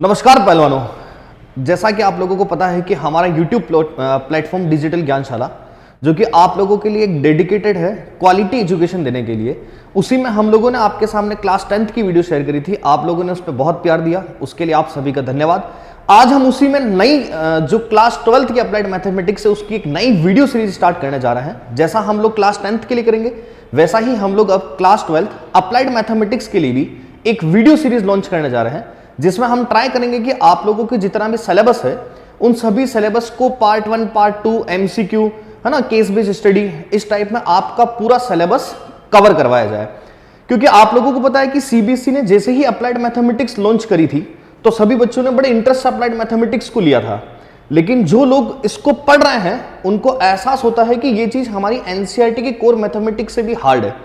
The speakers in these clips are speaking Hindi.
नमस्कार पहलवानों, जैसा कि आप लोगों को पता है कि हमारा YouTube प्लेटफॉर्म डिजिटल ज्ञानशाला जो कि आप लोगों के लिए एक डेडिकेटेड है क्वालिटी एजुकेशन देने के लिए, उसी में हम लोगों ने आपके सामने क्लास 10th की वीडियो शेयर करी थी। आप लोगों ने उस पर बहुत प्यार दिया, उसके लिए आप सभी का धन्यवाद। आज हम उसी में नई जो क्लास 12th की अप्लाइड मैथमेटिक्स है उसकी एक नई वीडियो सीरीज स्टार्ट करने जा रहे हैं। जैसा हम लोग क्लास 10th के लिए करेंगे वैसा ही हम लोग अब क्लास 12th अप्लाइड मैथमेटिक्स के लिए भी एक वीडियो सीरीज लॉन्च करने जा रहे हैं, जिसमें हम ट्राई करेंगे कि आप लोगों के जितना भी सिलेबस है उन सभी सिलेबस को पार्ट 1, पार्ट 2, MCQ है ना, केस बेस्ड स्टडी, इस टाइप में आपका पूरा सिलेबस कवर करवाया जाए। क्योंकि आप लोगों को पता है कि CBSE ने जैसे ही अप्लाइड मैथमेटिक्स लॉन्च करी थी तो सभी बच्चों ने बड़े इंटरेस्ट से अप्लाइड मैथमेटिक्स को लिया था, लेकिन जो लोग इसको पढ़ रहे हैं उनको एहसास होता है कि ये चीज हमारी NCERT की कोर मैथमेटिक्स से भी हार्ड है।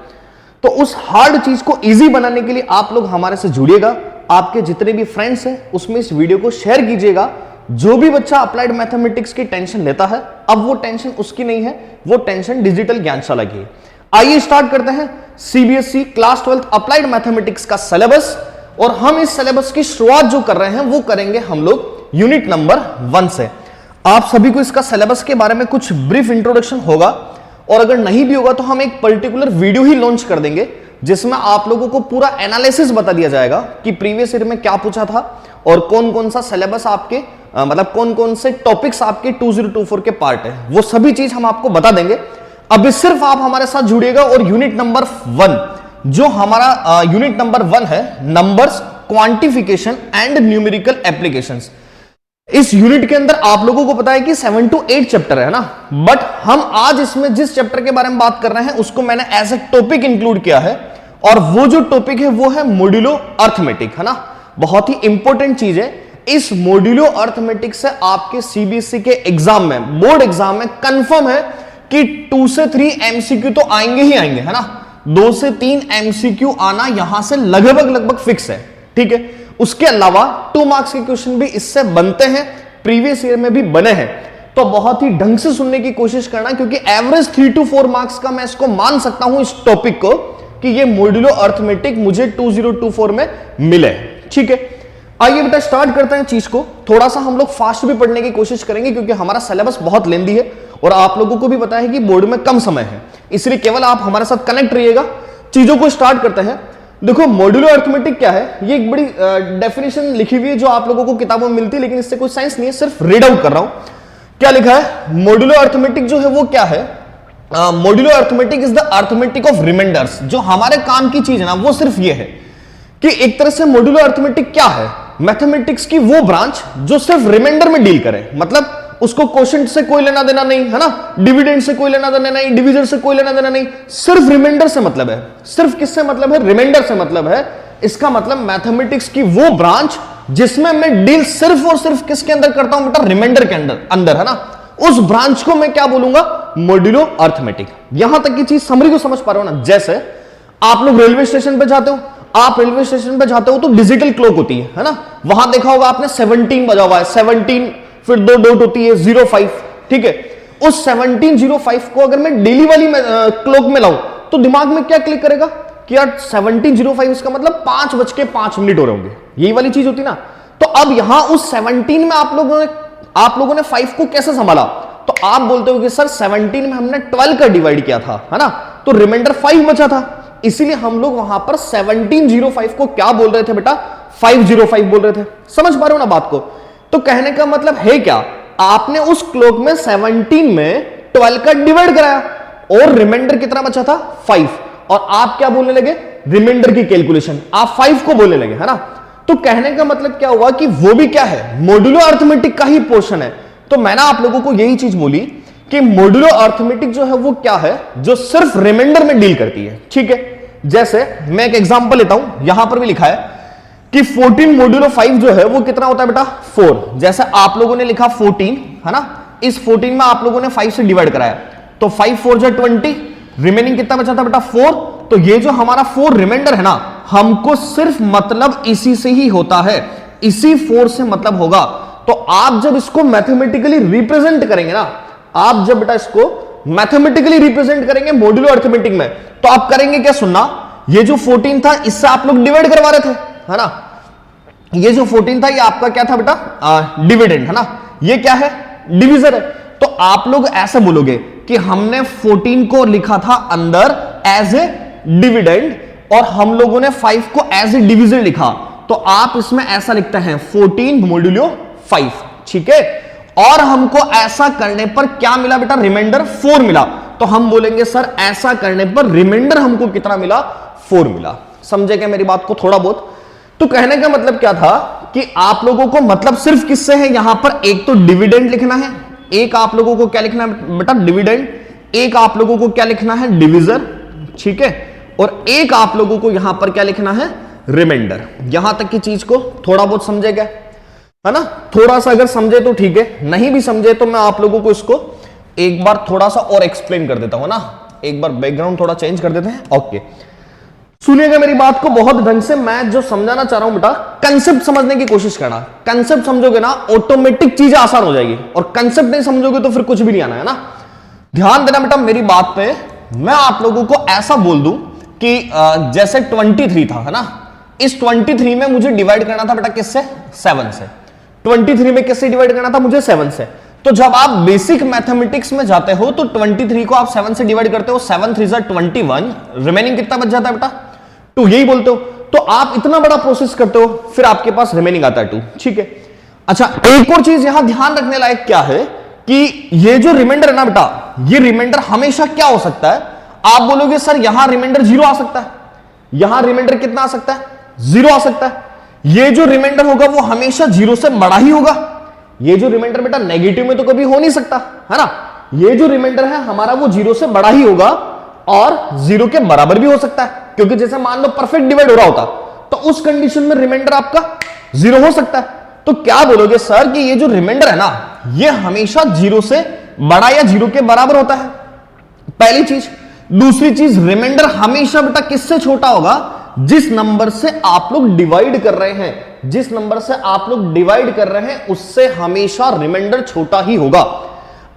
तो उस हार्ड चीज को इजी बनाने के लिए आप लोग हमारे से जुड़िएगा। आपके जितने भी फ्रेंड्स हैं उसमें इस वीडियो को शेयर कीजिएगा। जो भी बच्चा अप्लाइड मैथमेटिक्स की टेंशन लेता है, अब वो टेंशन उसकी नहीं है, वो टेंशन डिजिटल ज्ञानशाला की है। आइए स्टार्ट करते हैं CBSE class 12th applied mathematics का सिलेबस। और हम इस सिलेबस की शुरुआत जो कर रहे हैं वो करेंगे हम लोग यूनिट नंबर 1 से। आप सभी को इसका सिलेबस के बारे में कुछ ब्रीफ इंट्रोडक्शन होगा, और अगर नहीं भी होगा तो हम एक पर्टिकुलर वीडियो ही लॉन्च कर देंगे जिसमें आप लोगों को पूरा एनालिसिस बता दिया जाएगा कि प्रीवियस ईयर में क्या पूछा था और कौन कौन सा सिलेबस आपके मतलब कौन कौन से टॉपिक्स आपके 2024 के पार्ट है, वो सभी चीज हम आपको बता देंगे। अभी सिर्फ आप हमारे साथ जुड़िएगा और यूनिट नंबर 1 जो हमारा यूनिट नंबर 1 है, numbers, quantification and numerical applications. इस यूनिट के अंदर आप लोगों को पता है कि 7 to 8 चैप्टर है ना, बट हम आज इसमें जिस चैप्टर के बारे में बात कर रहे हैं उसको मैंने एज ए टॉपिक इंक्लूड किया है, और वो जो टॉपिक है वो है मॉड्यूलो अर्थमेटिक, है ना। बहुत ही इंपॉर्टेंट चीज है। इस मॉड्यूलो अर्थमेटिक से आपके CBSE के एग्जाम में, बोर्ड एग्जाम में कंफर्म है कि 2 से 3 MCQ तो आएंगे ही आएंगे, है ना। 2 से 3 MCQ आना यहां से लगभग फिक्स है, ठीक है। उसके अलावा 2 मार्क्स के क्वेश्चन भी इससे बनते हैं, प्रीवियस ईयर में भी बने हैं। तो बहुत ही ढंग से सुनने की कोशिश करना, क्योंकि एवरेज 3 to 4 मार्क्स का मैं इसको मान सकता हूं इस टॉपिक को कि ये मॉड्यूलो अर्थमेटिक मुझे 2024 में मिले, ठीक है। आइए बेटा स्टार्ट करते हैं चीज को। थोड़ा सा हम लोग फास्ट भी पढ़ने की कोशिश करेंगे क्योंकि हमारा सिलेबस बहुत लेंदी है और आप लोगों को भी पता है कि बोर्ड में कम समय है, इसलिए केवल आप हमारे साथ कनेक्ट रहिएगा। चीजों को स्टार्ट करते हैं। देखो मॉड्यूलो अर्थमेटिक क्या है, ये एक बड़ी डेफिनेशन लिखी हुई है जो आप लोगों को किताबों में मिलती है, लेकिन इससे कोई साइंस नहीं है, सिर्फ रीड आउट कर रहा हूं। क्या लिखा है, मॉड्यूलो अर्थमेटिक जो है वो क्या है, modulo arithmetic is the arithmetic of remainders. जो हमारे काम की चीज है ना वो सिर्फ ये है कि एक तरह से मॉड्यूलो अर्थमेटिक क्या है, मैथमेटिक्स की वो ब्रांच जो सिर्फ रिमाइंडर में डील करे, मतलब उसको क्वोशंट से कोई लेना देना नहीं, है ना, डिविडेंड से कोई लेना देना नहीं, डिवीजन से कोई लेना देना नहीं, सिर्फ रिमाइंडर से मतलब है। सिर्फ किससे मतलब है, रिमाइंडर से मतलब है। इसका मतलब मैथमेटिक्स की वो ब्रांच जिसमें मैं डील सिर्फ और सिर्फ किसके अंदर करता हूं बेटा, रिमाइंडर के अंदर, है ना। उस ब्रांच को मैं क्या बोलूंगा, मॉड्यूलो अर्थमेटिक। यहां तक की चीज समरी को समझ पा रहे हो ना। जैसे आप लोग रेलवे स्टेशन पे जाते हो, आप रेलवे स्टेशन पे जाते हो तो डिजिटल क्लॉक होती है ना। वहां देखा होगा आपने 17 बजा हुआ है, 17 फिर 2 डॉट होती है 05, ठीक है। उस 1705 को अगर मैं डेली वाली क्लॉक में लाऊं तो दिमाग में क्या क्लिक करेगा कि यार 1705 इसका मतलब 5:05 हो रहे होंगे, यही वाली चीज होती ना। तो अब यहां उस 17 में आप लोगों ने 5 को कैसे संभाला, तो आप बोलते हो कि सर 17 में हमने 12 का डिवाइड किया था, है ना, तो रिमाइंडर 5 बचा था, इसीलिए हम लोग वहां पर 1705 को क्या बोल रहे थे बेटा, 505 बोल रहे थे। समझ पा रहे हो ना बात को। तो कहने का मतलब है क्या, आपने उस क्लॉक में 17 में 12 का डिवाइड कराया और रिमाइंडर कितना बचा था, 5, और आप क्या बोलने लगे, रिमाइंडर की कैलकुलेशन आप 5 को बोलने लगे, है ना। तो कहने का मतलब क्या हुआ कि वो भी क्या है, मॉड्यूलो अर्थमेटिक का ही पोर्शन है। तो मैंने आप लोगों को यही चीज बोली कि मॉड्यूलो अर्थमेटिक जो है वो क्या है, जो सिर्फ रिमाइंडर में डील करती है, ठीक है। जैसे मैं एक एग्जांपल लेता हूं, यहां पर भी लिखा है कि 14 मॉड्यूलो 5 जो है वो कितना होता है बेटा, 4। जैसे आप लोगों ने लिखा 14, है ना, इस 14 में आप लोगों ने 5 से डिवाइड कराया, तो 5 4 जा 20, रिमेनिंग कितना बचा था बेटा, 4। तो ये जो हमारा 4 रिमाइंडर है ना, हमको सिर्फ मतलब इसी से ही होता है, इसी 4 से मतलब होगा। तो आप जब इसको मैथमेटिकली रिप्रेजेंट करेंगे ना, आप जब बेटा इसको मैथमेटिकली रिप्रेजेंट करेंगे मॉड्यूलो अर्थमेटिक में, तो आप करेंगे क्या, सुनना, ये जो 14 था इससे आप लोग डिवाइड करवा रहे थे, है ना। ये जो 14 था ये आपका क्या था बेटा, डिविडेंड है ना, ये क्या है, डिविजर है। तो आप लोग ऐसे बोलोगे कि हमने 14 को लिखा था अंदर एज ए डिविडेंड और हम लोगों ने 5 को एज ए डिविजर लिखा, तो आप इसमें ऐसा लिखते हैं 14 मोडुलो 5, ठीक है। और हमको ऐसा करने पर क्या मिला बेटा, रिमाइंडर 4 मिला, तो हम बोलेंगे सर ऐसा करने पर रिमाइंडर हमको कितना मिला, 4 मिला। समझे क्या मेरी बात को थोड़ा बहुत? तो कहने का मतलब क्या था कि आप लोगों को मतलब सिर्फ किससे है, यहां पर एक तो डिविडेंड लिखना है, एक आप लोगों को क्या लिखना है बेटा, डिविडेंड, एक आप लोगों को क्या लिखना है, डिविजर, ठीक है, और एक आप लोगों को यहां पर क्या लिखना है, रिमाइंडर। यहां तक की चीज को थोड़ा बहुत समझे क्या, है ना? थोड़ा सा अगर समझे तो ठीक है, नहीं भी समझे तो मैं आप लोगों को इसको एक बार थोड़ा सा और एक्सप्लेन कर देता हूं ना, एक बार बैकग्राउंड थोड़ा चेंज कर देते हैं। ओके, सुनिएगा मेरी बात को बहुत ढंग से, मैं जो समझाना चाह रहा हूं बेटा, कंसेप्ट समझने की कोशिश करना। कंसेप्ट समझोगे ना ऑटोमेटिक चीजें आसान हो जाएगी, और कंसेप्ट नहीं समझोगे तो फिर कुछ भी नहीं आना, है ना? ध्यान देना बेटा मेरी बात पे। मैं आप लोगों को ऐसा बोल दूं कि जैसे 23 था, है ना, इस 23 में मुझे डिवाइड करना था बेटा किससे, 7 से। 23 में किससे डिवाइड करना था मुझे, 7 से। तो जब आप बेसिक मैथमेटिक्स में जाते हो तो 23 को आप 7 से डिवाइड करते हो, 7 3 जा 21, रिमेनिंग कितना बच जाता है बेटा, 2, यही बोलते हो। तो आप इतना बड़ा प्रोसेस करते हो, फिर आपके पास रिमेनिंग आता है 2, ठीक है। अच्छा, एक और चीज यहां ध्यान रखने लायक क्या है कि ये जो रिमाइंडर है ना बेटा, ये रिमाइंडर हमेशा क्या हो सकता है, आप बोलोगे सर यहां रिमाइंडर 0 आ सकता है, यहां रिमाइंडर कितना आ सकता है, 0 आ सकता है। ये जो रिमाइंडर होगा वो हमेशा 0 से बड़ा ही होगा। ये जो रिमाइंडर बेटा नेगेटिव में तो कभी हो नहीं सकता, है ना। ये जो रिमाइंडर है हमारा वो 0 से बड़ा ही होगा और 0 के बराबर भी हो सकता है, क्योंकि जैसे मान लो परफेक्ट डिवाइड हो रहा होता तो उस कंडीशन में रिमाइंडर आपका 0 हो सकता है। तो क्या बोलोगे सर कि ये जो रिमाइंडर है ना, ये हमेशा 0 से बड़ा या 0 के बराबर होता है, पहली चीज। दूसरी चीज, रिमाइंडर हमेशा बेटा किससे छोटा होगा, जिस नंबर से आप लोग डिवाइड कर रहे हैं, जिस नंबर से आप लोग डिवाइड कर रहे हैं उससे हमेशा रिमाइंडर छोटा ही होगा।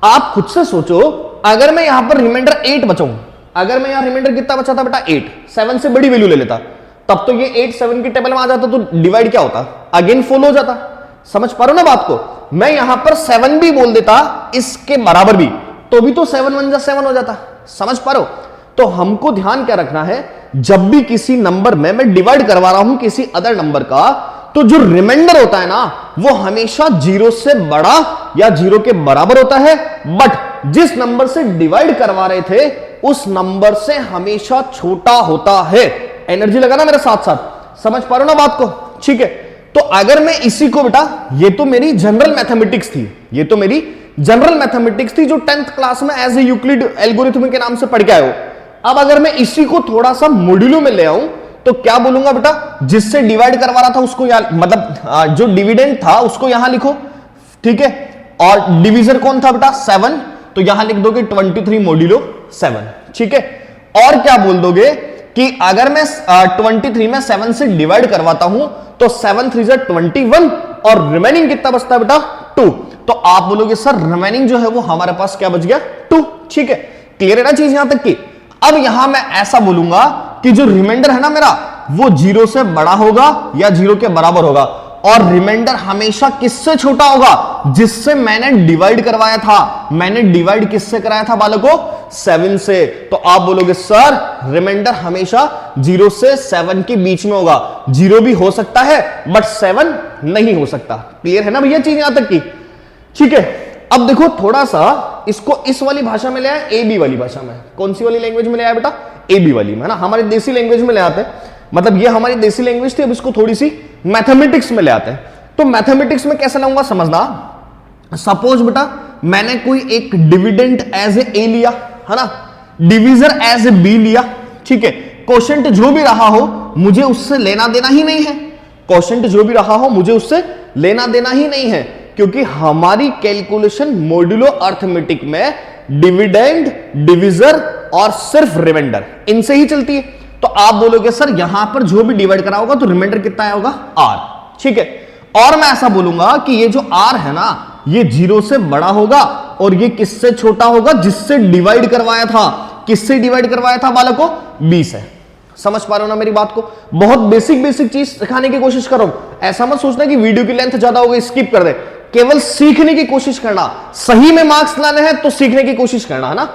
आप खुद से सोचो, अगर मैं यहां पर रिमाइंडर 8 बचाऊं, अगर मैं यहां रिमाइंडर कितना बचा था बेटा 8, 7 से बड़ी वैल्यू ले लेता, तब तो ये 8 7 की टेबल में आ जाता, तो डिवाइड क्या होता, अगेन फुल हो जाता। समझ पा रहे हो ना बात को? मैं यहां पर 7 भी बोल देता इसके बराबर भी, तो भी तो 7 1 जा 7 हो जाता। समझ पा रहे हो? तो हमको ध्यान क्या रखना है, जब भी किसी नंबर में मैं डिवाइड करवा रहा हूं किसी अदर नंबर का, तो जो रिमाइंडर होता है ना वो हमेशा 0 से बड़ा या 0 के बराबर होता है, बट जिस नंबर से डिवाइड करवा रहे थे उस नंबर से हमेशा छोटा होता है। एनर्जी लगाना मेरे साथ साथ, समझ पा रहे हो ना बात को? ठीक है, तो अगर मैं इसी को बेटा, ये तो मेरी जनरल मैथमेटिक्स थी, ये तो मेरी जनरल मैथमेटिक्स थी जो 10th क्लास में एज ए यूक्लिड एल्गोरिथम के नाम से पढ़ के आए हो। अब अगर मैं इसी को थोड़ा सा मॉड्यूलो में ले आऊं तो क्या बोलूंगा बेटा, जिससे डिवाइड करवा रहा था उसको मतलब जो डिविडेंड था उसको यहां लिखो, ठीक है, और डिवीजर कौन था बेटा 7, तो यहां लिख दोगे 23 मॉड्यूलो 7, ठीक है। और क्या बोल दोगे कि अगर मैं 23 में 7 से डिवाइड करवाता हूं तो 7 3 जा 21 और रिमेनिंग कितना बचता है बेटा 2, तो आप बोलोगे सर रिमेनिंग जो है वो हमारे पास क्या बच गया 2, ठीक है। क्लियर है ना चीज यहां तक की? अब यहां मैं ऐसा बोलूंगा कि जो रिमाइंडर है ना मेरा वो 0 से बड़ा होगा या 0 के बराबर होगा, और रिमाइंडर हमेशा किससे छोटा होगा, जिससे मैंने डिवाइड करवाया था। मैंने डिवाइड किससे कराया था बालकों, 7 से। तो आप बोलोगे सर रिमाइंडर हमेशा 0 से 7 के बीच में होगा, 0 भी हो सकता है बट 7 नहीं हो सकता। क्लियर है ना भैया चीज यहां तक की? ठीक है, अब देखो थोड़ा सा इसको इस वाली भाषा में ले आया, ए बी वाली भाषा में। कौन सी वाली लैंग्वेज में ले आया बेटा, ए बी वाली में, है ना, हमारी देसी लैंग्वेज में ले आते हैं। मतलब ये हमारी देसी लैंग्वेज थी, अब इसको थोड़ी सी मैथमेटिक्स में ले आते हैं। तो मैथमेटिक्स में कैसे लाऊंगा समझना। सपोज बेटा मैंने कोई एक डिविडेंड एज ए लिया, है ना, डिविजर एज ए बी लिया, ठीक है। क्वोशंट जो भी रहा हो मुझे उससे लेना देना ही नहीं है, क्वोशंट जो भी रहा हो मुझे उससे लेना देना ही नहीं है, क्योंकि हमारी कैलकुलेशन मॉड्यूलो अर्थमेटिक में डिविडेंड, डिविजर और सिर्फ रिमाइंडर इनसे ही चलती है। तो आप बोलोगे सर यहां पर जो भी डिवाइड करा होगा तो रिमाइंडर कितना आया होगा आर, ठीक है। और मैं ऐसा बोलूंगा कि ये जो आर है ना ये 0 से बड़ा होगा और ये किससे छोटा होगा, जिससे डिवाइड करवाया था। किससे डिवाइड करवाया था बालकों, 20 है। समझ पा रहे हो ना मेरी बात को? बहुत बेसिक बेसिक चीज सिखाने की कोशिश करो। ऐसा मत सोचना कि वीडियो की लेंथ ज्यादा हो गई स्किप कर दे, केवल सीखने की कोशिश करना। सही में मार्क्स लाने हैं तो सीखने की कोशिश करना, है ना।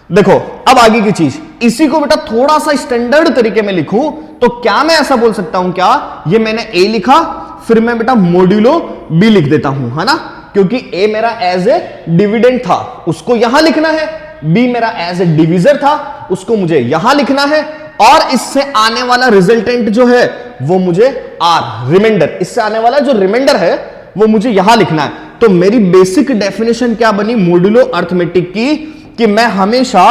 देखो अब आगे की चीज, इसी को बेटा थोड़ा सा स्टैंडर्ड तरीके में लिखूं तो क्या मैं ऐसा बोल सकता हूं, क्या ये मैंने ए लिखा, फिर मैं बेटा मोड्यूलो बी लिख देता हूं, है ना, क्योंकि ए मेरा एज ए डिविडेंड था, उसको यहां लिखना है, बी मेरा एज ए डिविजर था, उसको मुझे यहां लिखना है, और इससे आने वाला रिजल्टेंट जो है वो मुझे आर रिमाइंडर, इससे आने वाला जो रिमाइंडर है वो मुझे यहां लिखना है। तो मेरी बेसिक डेफिनेशन क्या बनी मोड्यूलो अर्थमेटिक की, कि मैं हमेशा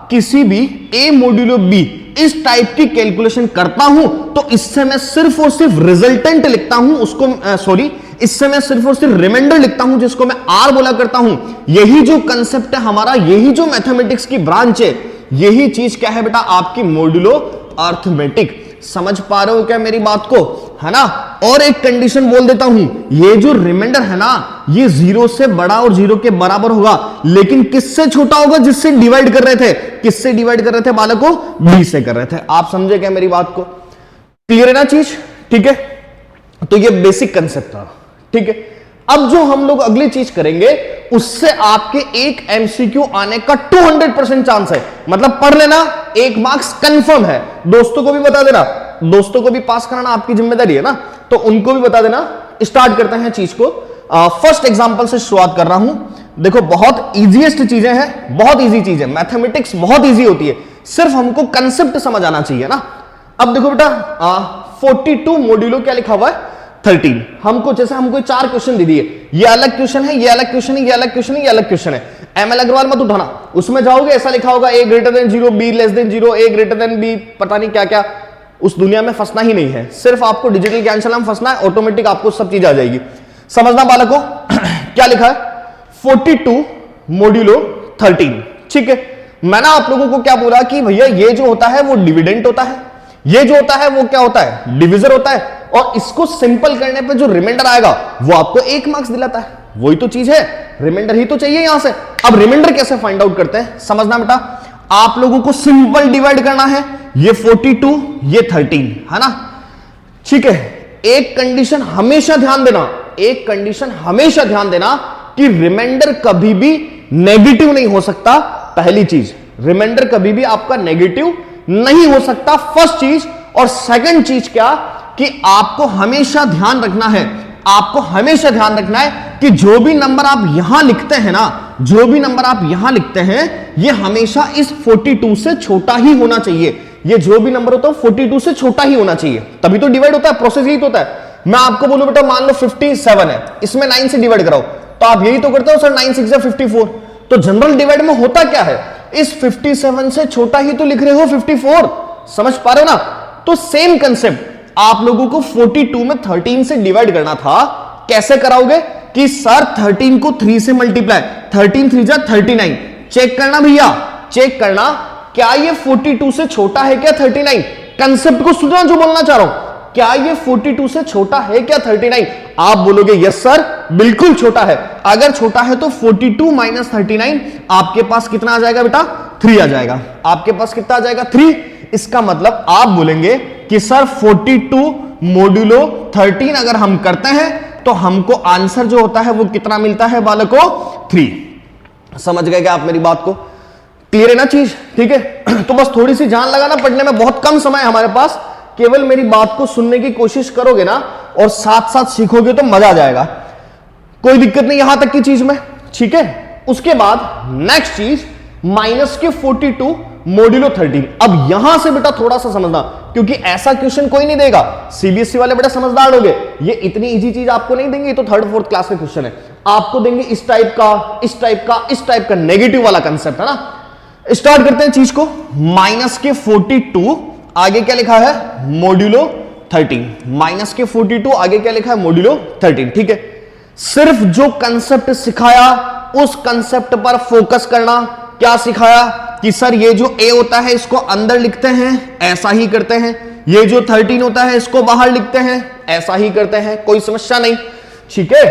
किसी भी ए मोड्यूलो बी इस टाइप की कैलकुलेशन करता हूं तो इससे मैं सिर्फ और सिर्फ रिजल्टेंट लिखता हूं, उसको इससे मैं सिर्फ और सिर्फ रिमाइंडर लिखता हूं जिसको मैं आर बोला करता हूं। यही जो कंसेप्ट है हमारा, यही जो मैथमेटिक्स की ब्रांच है, यही चीज क्या है बेटा आपकी मोड्यूलो अर्थमेटिक। समझ पा रहे हो क्या मेरी बात को, है ना। और एक कंडीशन बोल देता हूं, ये जो रिमाइंडर है ना ये 0 से बड़ा और 0 के बराबर होगा, लेकिन किससे छोटा होगा, जिससे डिवाइड कर रहे थे। किससे डिवाइड कर रहे थे बालकों? बी से कर रहे थे। आप समझे क्या मेरी बात को? क्लियर है ना चीज? ठीक है, तो ये बेसिक कंसेप्ट था। ठीक है, अब जो हम लोग अगली चीज करेंगे उससे आपके एक एमसीक्यू आने का 200% चांस है, मतलब पढ़ लेना, 1 मार्क्स कंफर्म है। दोस्तों को भी बता देना, दोस्तों को भी पास कराना आपकी जिम्मेदारी है ना, तो उनको भी बता देना। स्टार्ट करते हैं चीज को। फर्स्ट एग्जांपल से शुरुआत कर रहा हूं। देखो बहुत इजीएस्ट चीजें हैं, बहुत इजी चीज है, मैथमेटिक्स बहुत इजी होती है, सिर्फ हमको कंसेप्ट समझ आना चाहिए ना। अब देखो बेटा 42 मॉड्यूलो क्या लिखा हुआ है 13। हमको जैसे हमको 4 क्वेश्चन दे दिए, ये अलग क्वेश्चन है, ये अलग क्वेश्चन है, ये अलग क्वेश्चन है, ये अलग क्वेश्चन है। एमएल अग्रवाल मत उठाना, उसमें जाओगे ऐसा लिखा होगा a greater than 0, b less than 0, a greater than b, पता नहीं क्या क्या। उस दुनिया में फंसना ही नहीं है, सिर्फ आपको डिजिटल ज्ञानशाला में फंसना है, ऑटोमेटिक आपको सब चीज आ जाएगी। समझना बालकों क्या लिखा है 42 मॉड्यूलो 13। ठीक है, मैंने आप लोगों को क्या बोला कि भैया ये जो होता है वो डिविडेंट होता है, ये जो होता है वो क्या होता है डिविजर होता है, और इसको सिंपल करने पे जो रिमाइंडर आएगा वो आपको 1 मार्क्स दिलाता है। वही तो चीज है, रिमाइंडर ही तो चाहिए यहां से। अब रिमाइंडर कैसे फाइंड आउट करते हैं समझना बेटा, आप लोगों को सिंपल डिवाइड करना है, ये 42 ये 13 है ना। ठीक है, एक कंडीशन हमेशा ध्यान देना, एक कंडीशन हमेशा ध्यान देना कि रिमाइंडर कभी भी नेगेटिव नहीं हो सकता। पहली चीज, रिमाइंडर कभी भी आपका नेगेटिव नहीं हो सकता, फर्स्ट चीज। और सेकंड चीज क्या, कि आपको हमेशा ध्यान रखना है, आपको हमेशा ध्यान रखना है कि जो भी नंबर आप यहां लिखते हैं ना, जो भी नंबर आप यहां लिखते हैं ये हमेशा इस 42 से छोटा ही होना चाहिए। ये जो भी नंबर होता है 42 से छोटा ही होना चाहिए, तभी तो डिवाइड होता है, प्रोसेस यही तो होता है। मैं आपको बोलूं बेटा मान लो 57 है, इसमें 9 से डिवाइड कराओ, तो आप यही तो करते हो सर 9 6 54। तो जनरल डिवाइड में होता क्या है, इस 57 से छोटा ही तो लिख रहे हो 54। समझ पा रहे हो ना। तो सेम कंसेप्ट आप लोगों को 42 में 13 से डिवाइड करना था। कैसे कराओगे कि सर 13 को 3 से मल्टीप्लाई, 13 3 जा 39। चेक करना भैया, चेक करना क्या ये 42 से छोटा है क्या 39। कंसेप्ट को सुनना जो बोलना चाह रहा हूं, क्या ये 42 से छोटा है क्या 39। आप बोलोगे यस सर बिल्कुल छोटा है। अगर छोटा है तो 42 माइनस 39 आपके पास कितना आ जाएगा बेटा 3 आ जाएगा। आपके पास कितना आ जाएगा 3। इसका मतलब आप बोलेंगे कि सर 42 मॉड्यूलो 13 अगर हम करते हैं तो हमको आंसर जो होता है वो कितना मिलता है बालकों 3। समझ गए क्या आप मेरी बात को? क्लियर है ना चीज? ठीक है, तो बस थोड़ी सी जान लगाना, पढ़ने में बहुत कम समय है हमारे पास, केवल मेरी बात को सुनने की कोशिश करोगे ना और साथ साथ सीखोगे तो मजा आ जाएगा। कोई दिक्कत नहीं यहां तक की चीज में। ठीक है, उसके बाद नेक्स्ट चीज माइनस के 42 मॉड्यूलो 13। अब यहां से बेटा थोड़ा सा समझना, क्योंकि ऐसा क्वेश्चन कोई नहीं देगा, सीबीएसई वाले बेटा समझदार होंगे, ये इतनी इजी चीज आपको नहीं देंगे, ये तो 3rd 4th क्लास का क्वेश्चन है। आपको देंगे इस टाइप का, इस टाइप का, इस टाइप का, नेगेटिव वाला कंसेप्ट है ना। स्टार्ट करते हैं चीज को। माइनस के 42 आगे क्या लिखा है मॉड्यूलो 13। माइनस के 42 आगे क्या लिखा है मॉड्यूलो 13। ठीक है, सिर्फ जो कंसेप्ट सिखाया उस कंसेप्ट पर फोकस करना। क्या सिखाया कि सर ये जो a होता है इसको अंदर लिखते हैं, ऐसा ही करते हैं, ये जो 13 होता है इसको बाहर लिखते हैं, ऐसा ही करते हैं, कोई समस्या नहीं। ठीक है,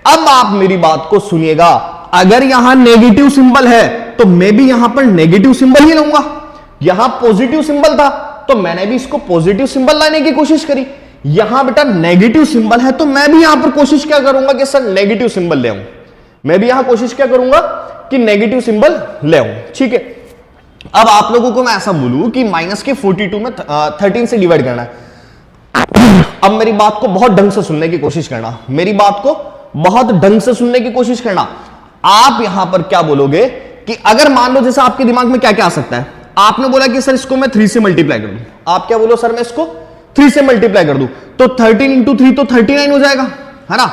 अब आप मेरी बात को सुनिएगा, अगर यहां नेगेटिव सिंबल है तो मैं भी यहां पर नेगेटिव सिंबल ही लूंगा। यहां पॉजिटिव सिंबल था तो मैंने भी इसको पॉजिटिव सिंबल लाने की कोशिश करी। यहां बेटा नेगेटिव सिंबल है तो मैं भी यहां पर कोशिश क्या करूंगा कि सर नेगेटिव सिंबल ले आऊं। मैं भी यहां कोशिश क्या करूंगा कि नेगेटिव सिंबल ले आऊं। ठीक है, अब आप लोगों को मैं ऐसा बोलूं कि माइनस के 42 में 13 से डिवाइड करना है। अब मेरी बात को बहुत ढंग से सुनने की कोशिश करना, मेरी बात को बहुत ढंग से सुनने की कोशिश करना। आप यहां पर क्या बोलोगे कि अगर मान लो जैसे आपके दिमाग में क्या क्या आ सकता है, आपने बोला कि सर इसको मैं 3 से मल्टीप्लाई कर दूं। आप क्या बोलो, सर मैं इसको 3 से मल्टीप्लाई कर दूं तो 13 इंटू 3 तो 39 हो जाएगा, है ना।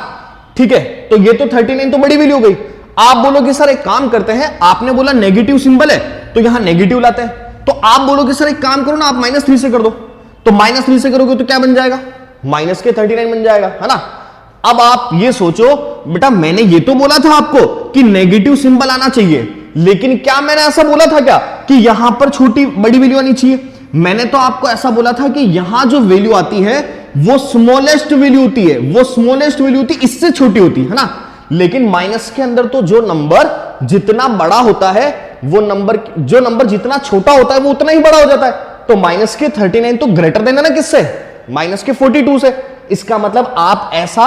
ठीक है, तो ये तो 39 तो बड़ी वैल्यू हो गई। आप बोलो कि सर एक काम करते हैं, आपने बोला नेगेटिव सिंबल है तो यहां नेगेटिव लाते हैं, तो आप बोलो कि सर एक काम करो ना, आप -3 से कर दो, तो -3 से करोगे तो क्या बन जाएगा, माइनस के 39 बन जाएगा, है ना। अब आप ये सोचो बेटा, मैंने ये तो बोला था आपको कि नेगेटिव सिंबल आना चाहिए, लेकिन क्या मैंने ऐसा बोला था क्या कि यहां पर छोटी बड़ी वैल्यू आनी चाहिए? मैंने तो आपको ऐसा बोला था कि यहां जो वैल्यू आती है वो स्मॉलेस्ट वैल्यू होती है, वो स्मॉलेस्ट वैल्यू होती है, इससे छोटी होती है ना। लेकिन माइनस के अंदर तो जो नंबर जितना बड़ा होता है वो नंबर, जो नंबर जितना छोटा होता है वो उतना ही बड़ा हो जाता है। तो माइनस के 39 तो ग्रेटर देना ना किससे, माइनस के 42 से। इसका मतलब आप ऐसा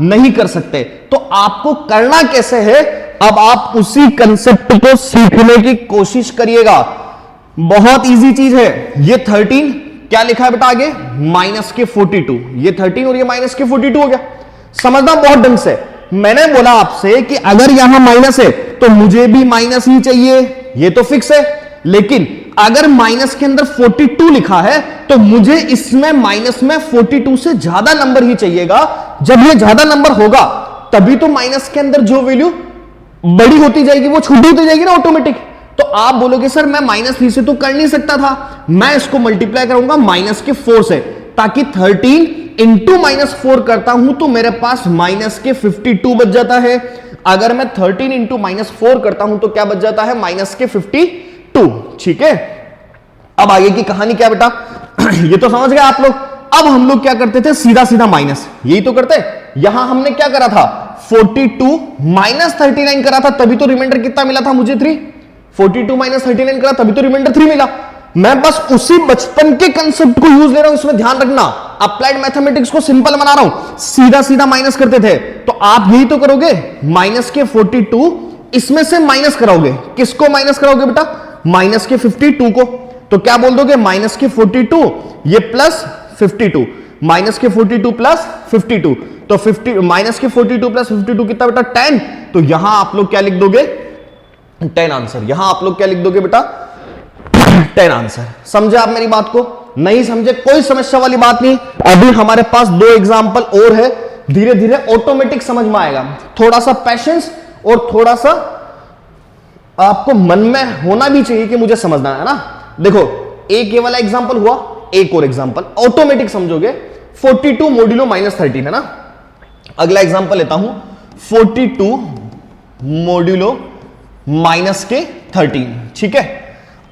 नहीं कर सकते, तो आपको करना कैसे है, अब आप उसी कंसेप्ट को सीखने की कोशिश करिएगा। बहुत इजी चीज है। ये 13 क्या लिखा है बेटा आगे, माइनस के 42, ये 13 और ये माइनस के 42 हो गया। समझना बहुत ढंग से। मैंने बोला आपसे कि अगर यहां माइनस है तो मुझे भी माइनस ही चाहिए, ये तो फिक्स है। लेकिन अगर माइनस के अंदर 42 लिखा है तो मुझे इसमें माइनस में 42 से ज्यादा नंबर ही चाहिएगा। जब ये ज्यादा नंबर होगा तभी तो माइनस के अंदर जो वैल्यू बड़ी होती जाएगी वो छोटी होती जाएगी ना ऑटोमेटिक। तो आप बोलोगे सर मैं -3 से तो कर नहीं सकता था, मैं इसको मल्टीप्लाई करूंगा -4 से, ताकि 13 इंटू -4 करता हूं तो मेरे पास माइनस के 52 बच जाता है। अगर मैं 13 इंटू -4 करता हूं तो क्या बच जाता है, माइनस के 52। ठीक है, अब आगे की कहानी क्या बेटा ये तो समझ गए आप लोग। अब हम लोग क्या करते थे, सीधा सीधा माइनस, यही तो करते। यहां हमने क्या करा था, 42 माइनस 39 करा था, तभी तो रिमाइंडर कितना मिला था मुझे 3। 42 माइनस 39 करा तभी तो रिमाइंडर 3 मिला। मैं बस उसी बचपन के कंसेप्ट को यूज ले रहा हूं, इसमें ध्यान रखना। अप्लाइड मैथमेटिक्स को सिंपल बना रहा हूं, सीधा सीधा माइनस करते थे तो आप यही तो करोगे, माइनस के 42 इसमें से माइनस कराओगे। किसको माइनस कराओगे बेटा, माइनस के 52 को। तो क्या बोल दोगे, माइनस के 42 ये प्लस 52, माइनस के 42 प्लस 52, तो 50 माइनस के 42 प्लस 52 कितना बेटा 10। तो यहां आप लोग क्या लिख दोगे, 10 आंसर। यहां आप लोग क्या लिख दोगे बेटा, 10 आंसर। समझे आप मेरी बात को, नहीं समझे कोई समस्या वाली बात नहीं। अभी हमारे पास 2 एग्जांपल और है, धीरे धीरे ऑटोमेटिक समझ में आएगा। थोड़ा सा पैशंस और थोड़ा सा आपको मन में होना भी चाहिए कि मुझे समझना है ना। देखो एक ये वाला एग्जांपल हुआ, एक और एग्जांपल ऑटोमेटिक समझोगे। 42 मोडुलो -13 है ना। अगला एग्जांपल लेता हूं, 42 मोडुलो -13। ठीक है,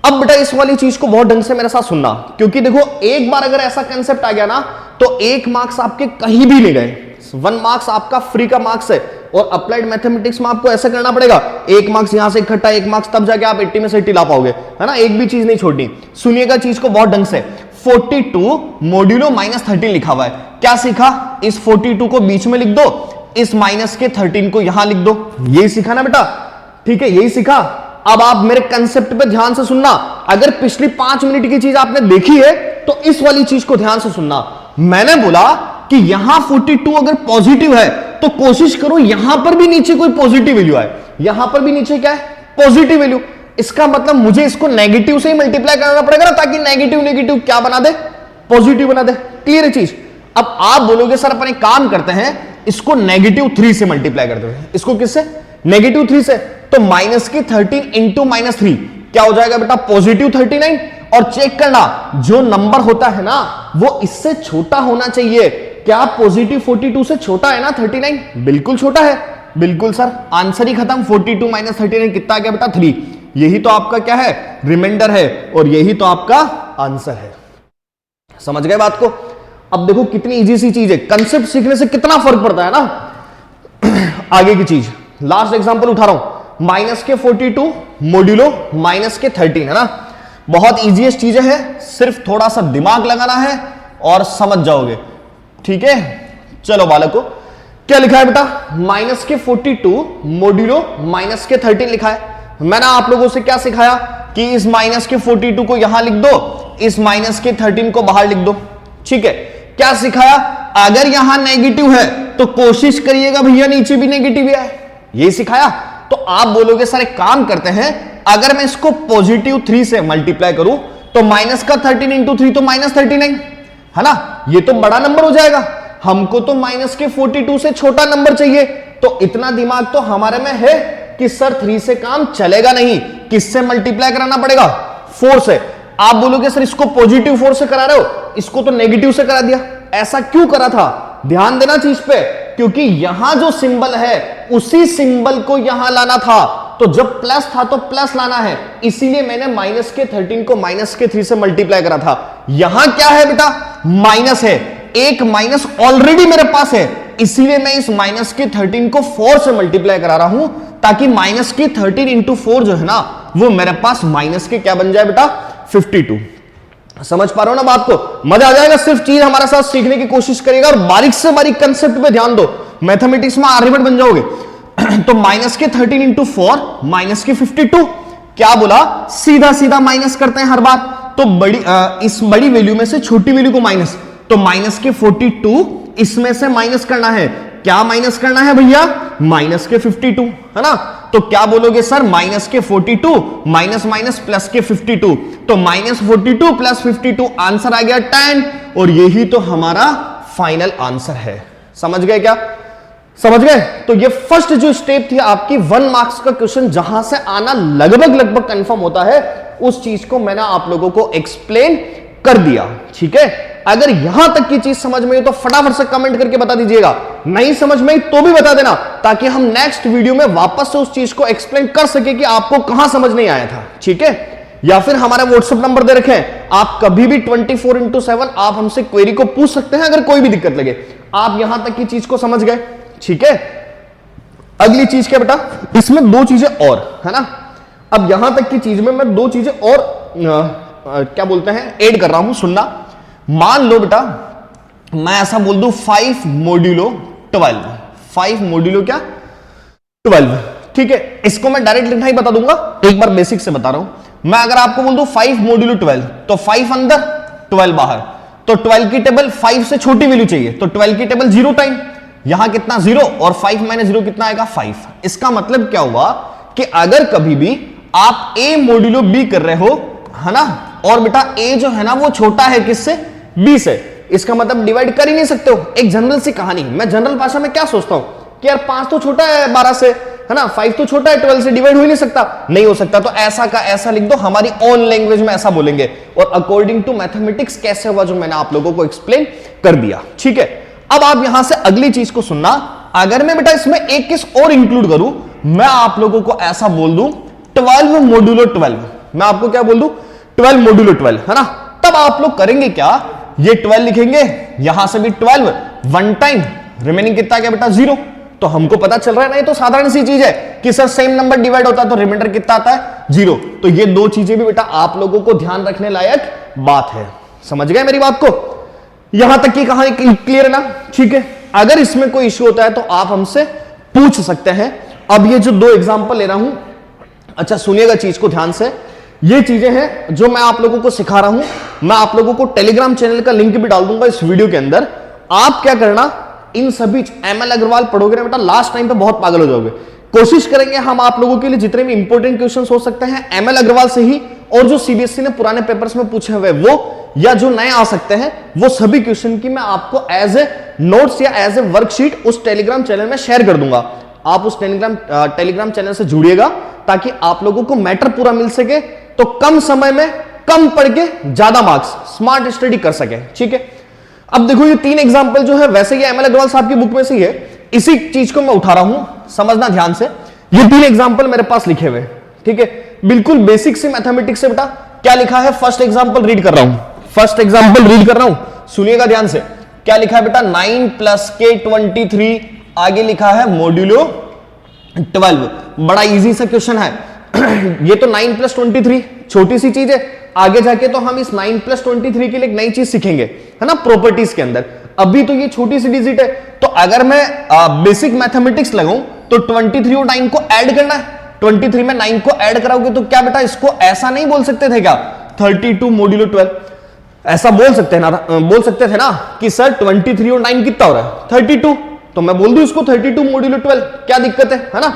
अब बेटा इस वाली चीज को बहुत ढंग से मेरे साथ सुनना, क्योंकि देखो एक बार अगर ऐसा कंसेप्ट आ गया ना तो 1 मार्क्स आपके कहीं भी नहीं गए। 1 मार्क्स आपका फ्री का मार्क्स है। और अप्लाइड मैथमेटिक्स में आपको ऐसा करना पड़ेगा, 1 मार्क्स यहां से इकट्ठा, 1 मार्क्स तब जाके आप 80 में से 80 ला पाओगे, है ना। एक भी चीज नहीं छोड़नी, सुनिएगा चीज को बहुत ढंग से। 42 मोडुलो -13 लिखा हुआ है, क्या सीखा, इस 42 को बीच में लिख दो, इस माइनस के 13 को यहां लिख दो, यही सीखा ना बेटा। ठीक है, यही सीखा। अब आप मेरे कंसेप्ट पे ध्यान से सुनना। अगर पिछली 5 मिनट की चीज आपने देखी है तो इस वाली चीज को ध्यान से सुनना। मैंने बोला कि यहां 42 अगर पॉजिटिव है तो कोशिश करो यहां पर भी नीचे कोई पॉजिटिव वैल्यू आए। यहां पर भी नीचे क्या है, पॉजिटिव वैल्यू। इसका मतलब मुझे इसको नेगेटिव से ही मल्टीप्लाई करना पड़ेगा ना, ताकि नेगेटिव नेगेटिव क्या बना दे, पॉजिटिव बना दे। क्लियर है चीज। अब आप बोलोगे सर अपन एक काम करते हैं, इसको -3 से मल्टीप्लाई करते हैं। इसको किससे, -3 से। तो माइनस की 13 इंटू -3 क्या हो जाएगा बेटा, +39। और चेक करना जो नंबर होता है ना वो इससे छोटा होना चाहिए। क्या +42 से छोटा है ना 39, बिल्कुल छोटा है, बिल्कुल सर। आंसर ही खत्म। 42 -39 कितना आ गया बेटा, 3। यही तो आपका क्या है, रिमाइंडर है, और यही तो आपका आंसर है। समझ गए बात को। अब देखो कितनी इजी सी चीज है, कंसेप्ट सीखने से कितना फर्क पड़ता है ना। आगे की चीज, लास्ट एग्जांपल उठा रहा हूं, -42 मोडुलो -13 है ना। बहुत इजीएस्ट चीजें है, सिर्फ थोड़ा सा दिमाग लगाना है और समझ जाओगे। ठीक है, चलो बालकों, क्या लिखा है बेटा, माइनस के 42 मोड्यूलो माइनस के 13 लिखा है। मैंने आप लोगों से क्या सिखाया कि इस माइनस के 42 को यहां लिख दो, इस माइनस के 13 को बाहर लिख दो। ठीक है, क्या सिखाया, अगर यहां नेगेटिव है तो कोशिश करिएगा भैया नीचे भी नेगेटिव है, यही सिखाया। तो आप बोलोगे सर एक काम करते हैं, अगर मैं इसको पॉजिटिव 3 से मल्टीप्लाई करूं तो माइनस का 13 इंटू 3 तो माइनस 39 है ना, ये तो बड़ा नंबर हो जाएगा। हमको तो माइनस के 42 से छोटा नंबर चाहिए, तो इतना दिमाग तो हमारे में है कि सर 3 से काम चलेगा नहीं, किससे मल्टीप्लाई कराना पड़ेगा, 4 से। आप बोलोगे सर इसको पॉजिटिव 4 से करा रहे हो, इसको तो नेगेटिव से करा दिया। ऐसा क्यों करा था, ध्यान देना चीज पे, क्योंकि यहां जो सिंबल है उसी सिंबल को यहां लाना था। तो जब प्लस था तो प्लस लाना है, इसीलिए मैंने माइनस के 13 को माइनस के 3 से मल्टीप्लाई करा था। यहां क्या है बेटा, माइनस है, एक माइनस ऑलरेडी मेरे पास है, इसीलिए मैं इस माइनस के 13 को 4 से मल्टीप्लाई करा रहा हूं, ताकि माइनस के 13 इंटू 4 जो है ना, वो मेरे पास माइनस के क्या बन जाए बेटा, 52। समझ पा रहे हो ना बात को, मजा आ जाएगा। सिर्फ चीज हमारे साथ सीखने की कोशिश करिएगा और बारीक से बारीक कंसेप्ट पे ध्यान दो, मैथमेटिक्स में आर्यभट्ट बन जाओगे। तो माइनस के 13 इंटू 4 माइनस के 52, क्या बोला, सीधा सीधा माइनस करते हैं हर बार। तो इस बड़ी वैल्यू में से छोटी वैल्यू को माइनस, तो माइनस के 42 इसमें से माइनस करना है, क्या माइनस करना है भैया, माइनस के 52 है ना। तो क्या बोलोगे सर, माइनस के 42 माइनस माइनस प्लस के 52, तो माइनस 42 प्लस 52 आंसर आ गया 10, और यही तो हमारा फाइनल आंसर है। समझ गए क्या, समझ गए। तो ये फर्स्ट जो स्टेप थी आपकी 1 मार्क्स का क्वेश्चन, जहां से आना लगभग कंफर्म होता है, उस चीज को मैंने आप लोगों को एक्सप्लेन कर दिया। ठीक है, अगर यहां तक की चीज समझ में आई तो फटाफट से कमेंट करके बता दीजिएगा, नहीं समझ में आई तो भी बता देना, ताकि हम नेक्स्ट वीडियो में वापस से उस चीज को एक्सप्लेन कर सके कि आपको कहां समझ नहीं आया था। ठीक है, या फिर हमारा व्हाट्सएप नंबर दे रखे हैं, आप कभी भी 24/7 आप हमसे क्वेरी को पूछ सकते हैं, अगर कोई भी दिक्कत लगे। आप यहां तक की चीज को समझ गए। ठीक है, अगली चीज क्या बेटा, इसमें 2 चीजें और है ना। अब यहां तक की चीज में मैं 2 चीजें और क्या बोलते हैं ऐड कर रहा हूं, सुनना। मान लो बेटा मैं ऐसा बोल दूं 5 मोड्यूलो 12, 5 मोड्यूलो क्या 12। ठीक है, इसको मैं डायरेक्ट लिखना ही बता दूंगा, एक बार बेसिक से बता रहा हूं। मैं अगर आपको बोल दूं 5 मोड्यूलो 12, तो 5 अंदर 12 बाहर, तो 12 की टेबल 5 से छोटी वैल्यू चाहिए, तो 12 की टेबल 0 टाइम, यहां कितना 0, और 5 माइनस 0 कितना आएगा 5। इसका मतलब क्या हुआ कि अगर कभी भी आप a मोड्यूलो b कर रहे हो है ना, और बेटा a जो है ना वो छोटा है किससे, b से, इसका मतलब डिवाइड कर ही नहीं सकते हो। एक जनरल सी कहानी, मैं जनरल भाषा में क्या सोचता हूं कि यार 5 तो छोटा है 12 से है ना, 5 तो छोटा है 12 से, डिवाइड हो ही नहीं सकता, नहीं हो सकता। तो ऐसा का ऐसा लिख दो, हमारी ओन लैंग्वेज में ऐसा बोलेंगे, और अकॉर्डिंग टू मैथमेटिक्स कैसे हुआ जो मैंने आप लोगों को एक्सप्लेन कर दिया। ठीक है, अब आप यहां से अगली चीज को सुनना। अगर मैं बेटा इसमें एक किस और इंक्लूड करूं, मैं आप लोगों को ऐसा बोल दूं 12 मोड्यूलो 12, मैं आपको क्या बोल दूं 12 मोड्यूलो 12 है ना। तब आप लोग करेंगे क्या, ये 12 लिखेंगे, यहां से भी 12 1 टाइम, रिमेनिंग कितना क्या बेटा 0। तो हमको पता चल रहा है ना, ये तो साधारण सी चीज है कि सर सेम नंबर डिवाइड होता है तो रिमाइंडर कितना आता है 0। तो ये 2 चीजें भी बेटा आप लोगों को ध्यान रखने लायक बात है। समझ गए मेरी बात को, यहां तक की कहानी क्लियर है ना। ठीक है, अगर इसमें कोई इश्यू होता है तो आप हमसे पूछ सकते हैं। अब ये जो 2 एग्जांपल ले रहा हूं, अच्छा सुनिएगा चीज को ध्यान से, ये चीजें हैं जो मैं आप लोगों को सिखा रहा हूं। मैं आप लोगों को टेलीग्राम चैनल का लिंक भी डाल दूंगा इस वीडियो के अंदर। आप क्या करना, इन सभी ML अग्रवाल पढ़ोगे ना बेटा, लास्ट टाइम पे बहुत पागल हो जाओगे। कोशिश करेंगे हम आप लोगों के लिए जितने भी इंपॉर्टेंट क्वेश्चंस हो सकते हैं ML अग्रवाल से ही, और जो CBSE ने पुराने पेपर्स में पूछे हुए वो, या जो नए आ सकते हैं, वो सभी क्वेश्चन की मैं आपको एज ए नोट्स या एज ए वर्कशीट उस टेलीग्राम चैनल में शेयर कर दूंगा। आप उस टेलीग्राम चैनल से जुड़िएगा, ताकि आप लोगों को मैटर पूरा मिल सके, तो कम समय में कम पढ़ के ज्यादा मार्क्स, स्मार्ट स्टडी कर सके। ठीक है, अब देखो ये 3 एग्जांपल जो है, वैसे ये ML अग्रवाल साहब की बुक में से ही है, इसी चीज को मैं उठा रहा हूं, समझना ध्यान से। ये 3 एग्जांपल मेरे पास लिखे हुए, ठीक है, बिल्कुल बेसिक से मैथमेटिक्स से बेटा। क्या लिखा है, फर्स्ट एग्जांपल रीड कर रहा हूं, फर्स्ट एग्जांपल रीड कर रहा हूं, सुनिएगा ध्यान से। क्या लिखा है बेटा, 9 + के 23, आगे लिखा है मोड्यूलो 12। बड़ा इजी सा क्वेश्चन है। ये तो 9 + 23 छोटी सी चीज है, आगे जाके तो हम इस 9 + 23 के लिए एक नई चीज सीखेंगे, है ना, प्रॉपर्टीज के अंदर। अभी तो ये छोटी सी डिजिट है, तो अगर मैं बेसिक मैथमेटिक्स लगाऊं तो 23 और 9 को ऐड करना है। 23 में 9 को ऐड कराओगे तो क्या बेटा इसको ऐसा नहीं बोल सकते थे क्या, 32 मोड्यूलो 12, ऐसा बोल सकते हैं ना, बोल सकते थे ना कि सर 23 और 9 कितना हो रहा है 32, तो मैं बोल दूं इसको 32 मोड्यूलो 12, क्या दिक्कत है ना।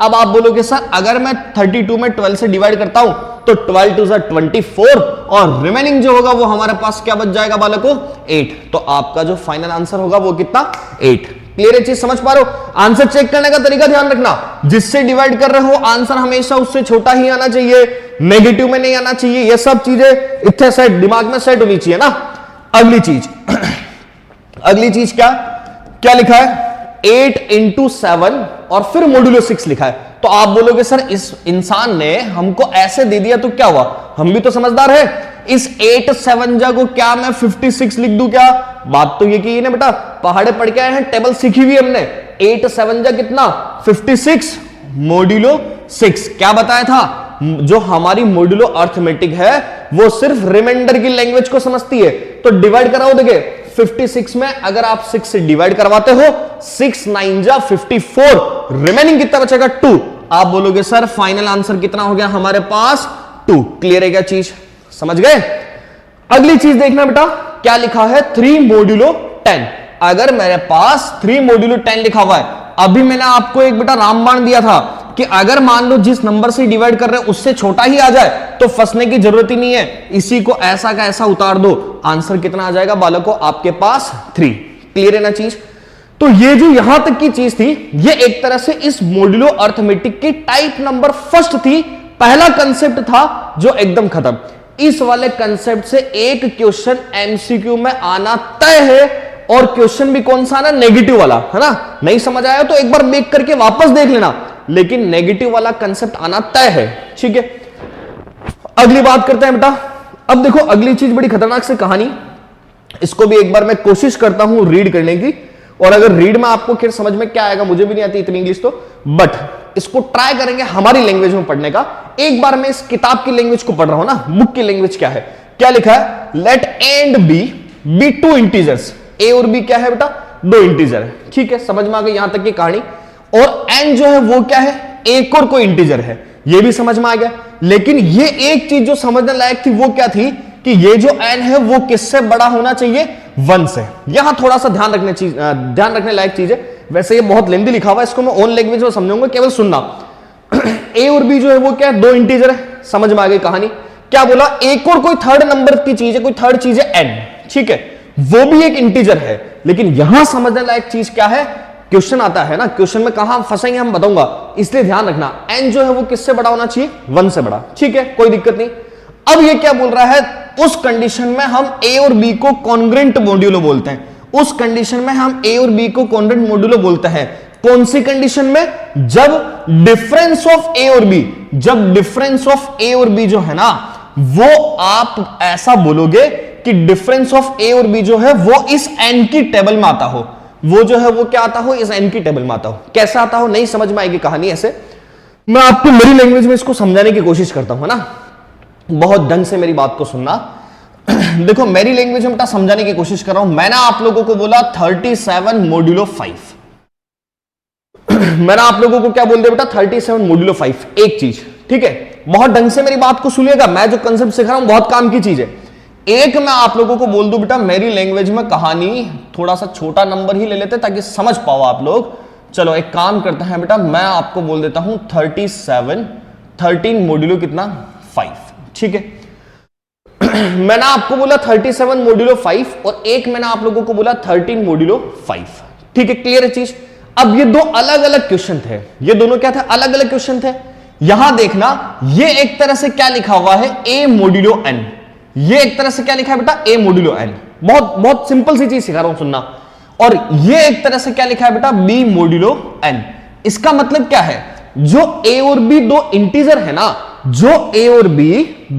अब आप बोलोगे सर अगर मैं 32 में 12 से डिवाइड करता हूं तो 12 2 24 और रिमेनिंग जो होगा वो हमारे पास क्या बच जाएगा बालकों, 8। तो आपका जो फाइनल आंसर होगा वो कितना, 8। क्लियर है चीज, समझ पा रहे हो। आंसर चेक करने का तरीका ध्यान रखना, जिससे डिवाइड कर रहे हो आंसर हमेशा उससे छोटा ही आना चाहिए, नेगेटिव में नहीं आना चाहिए। ये सब चीजें इतने सेट दिमाग में सेट होनी चाहिए ना। अगली चीज अगली चीज क्या क्या लिखा है, 8 × 7 और फिर मोडुलो 6 लिखा है। तो आप बोलोगे सर इस इंसान ने हमको ऐसे दे दिया तो क्या हुआ, हम भी तो समझदार है, इस 8 7 जा को क्या मैं 56 लिख दूं क्या। बात तो ये की ना बेटा, पहाड़े पढ़ के आए हैं, टेबल सीखी हुई हमने। 8 7 जा कितना, 56 मोडुलो 6। क्या बताया था, जो हमारी मोडुलो अर्थमेटिक है वो सिर्फ रिमाइंडर की लैंग्वेज को समझती है। तो डिवाइड कराओ, देखिए 56 में अगर आप 6 से डिवाइड करवाते हो, 6 9 जा 54, रिमेनिंग कितना बचेगा 2। आप बोलोगे सर फाइनल आंसर कितना हो गया हमारे पास, 2। क्लियर है क्या चीज, समझ गए। अगली चीज देखना बेटा, क्या लिखा है 3 मोडुलो 10। अगर मेरे पास 3 मोडुलो 10 लिखा हुआ है, अभी मैंने आपको एक बेटा रामबाण दिया था कि अगर मान लो जिस नंबर से डिवाइड कर रहे हैं उससे छोटा ही आ जाए तो फंसने की जरूरत ही नहीं है, इसी को ऐसा का ऐसा उतार दो, आंसर कितना आ जाएगा बालकों आपके पास, 3। क्लियर है ना चीज। तो ये जो यहां तक की चीज थी, ये एक तरह से इस मोडुलो अर्थमेटिक की टाइप नंबर फर्स्ट थी, पहला कंसेप्ट था जो एकदम खत्म। इस वाले कंसेप्ट से एक क्वेश्चन एमसीक्यू में आना तय है, और क्वेश्चन भी कौन सा आना, नेगेटिव वाला, है ना। नहीं समझ आया तो एक बार बैक करके वापस देख लेना, लेकिन नेगेटिव वाला कंसेप्ट आना तय है, ठीक है। अगली बात करते हैं बेटा। अब देखो अगली चीज बड़ी खतरनाक सी कहानी, इसको भी एक बार मैं कोशिश करता हूं रीड करने की, और अगर रीड में आपको फिर समझ में क्या आएगा, मुझे भी नहीं आती इतनी इंग्लिश तो, बट इसको ट्राई करेंगे हमारी लैंग्वेज में पढ़ने का। एक बार मैं इस किताब की लैंग्वेज को पढ़ रहा हूं ना, बुक की लैंग्वेज क्या है, क्या लिखा है, let A and B 2 integers. A और बी क्या है बेटा, 2 इंटीजर है, ठीक है, समझ में आ गई यहां तक की कहानी। और एन जो है वो क्या है, एक और कोई इंटीजर है, ये भी समझ में आ गया। लेकिन ये एक चीज जो समझने लायक थी वो क्या थी, कि ये जो एन है वो किससे बड़ा होना चाहिए, 1 से। यहां थोड़ा सा ध्यान रखने लायक चीज है। वैसे ये बहुत लेंथी लिखा हुआ है, इसको मैं ओन लैंग्वेज में समझाऊंगा, केवल सुनना। ए और बी जो है वो क्या है, 2 इंटीजर है, समझ में आ गई कहानी। क्या बोला, एक और कोई थर्ड नंबर की चीज है, कोई थर्ड चीज है एन, ठीक है, वो भी एक इंटीजर है। लेकिन यहां समझने लायक चीज क्या है, क्वेश्चन आता है ना, क्वेश्चन में कहां फंसेंगे हम बताऊंगा, इसलिए ध्यान रखना। एन जो है वो किससे बड़ा होना चाहिए, 1 से बड़ा, ठीक है, कोई दिक्कत नहीं। अब ये क्या बोल रहा है, उस कंडीशन में हम ए और बी को कॉन्ग्रुएंट मोड्यूलो बोलते हैं। उस कंडीशन में हम ए और बी को कॉन्ग्रुएंट मोड्यूलो बोलते हैं। कौन सी कंडीशन में, जब डिफरेंस ऑफ ए और बी, जब डिफरेंस ऑफ ए और बी जो है ना, वो आप ऐसा बोलोगे कि डिफरेंस ऑफ ए और बी जो है वो इस एन की टेबल में आता हो, वो जो है वो क्या आता हो, इस एन की टेबल में आता हो। कैसा आता हो नहीं समझ में आएगी कहानी, ऐसे मैं आपको मेरी लैंग्वेज में इसको समझाने की कोशिश करता हूं, है ना, बहुत ढंग से मेरी बात को सुनना। देखो मेरी लैंग्वेज में बेटा समझाने की कोशिश कर रहा हूं। मैंने आप लोगों को बोला 37 मोड्यूलो 5, मैंने आप लोगों को क्या बोल दिया बेटा, 37 मोड्यूलो 5। एक चीज, ठीक है, बहुत ढंग से मेरी बात को सुनिएगा, मैं जो कंसेप्ट सिखा रहा हूं बहुत काम की चीज है। एक मैं आप लोगों को बोल दूं बेटा, मेरी लैंग्वेज में कहानी थोड़ा सा छोटा नंबर ही ले लेते ताकि समझ पाओ आप लोग। चलो एक काम करते हैं बेटा, मैं आपको बोल देता हूं 37, 13 मोड्यूलो कितना, 5, ठीक है। मैंने आपको बोला 37 मोड्यूलो 5 और एक मैंने आप लोगों को बोला 13 मोड्यूलो 5, ठीक है, क्लियर है चीज। अब ये दो अलग अलग क्वेश्चन थे, ये दोनों क्या थे, अलग अलग क्वेश्चन थे। यहां देखना, ये एक तरह से क्या लिखा हुआ है, ए मोड्यूलो एन, ये एक तरह से क्या लिखा है बेटा, ए मोड्यूलो एन। बहुत बहुत सिंपल सी चीज सिखा रहा हूं सुनना। और ये एक तरह से क्या लिखा है बेटा, बी मोड्यूलो एन। इसका मतलब क्या है, जो ए और बी 2 इंटीजर है ना, जो ए और बी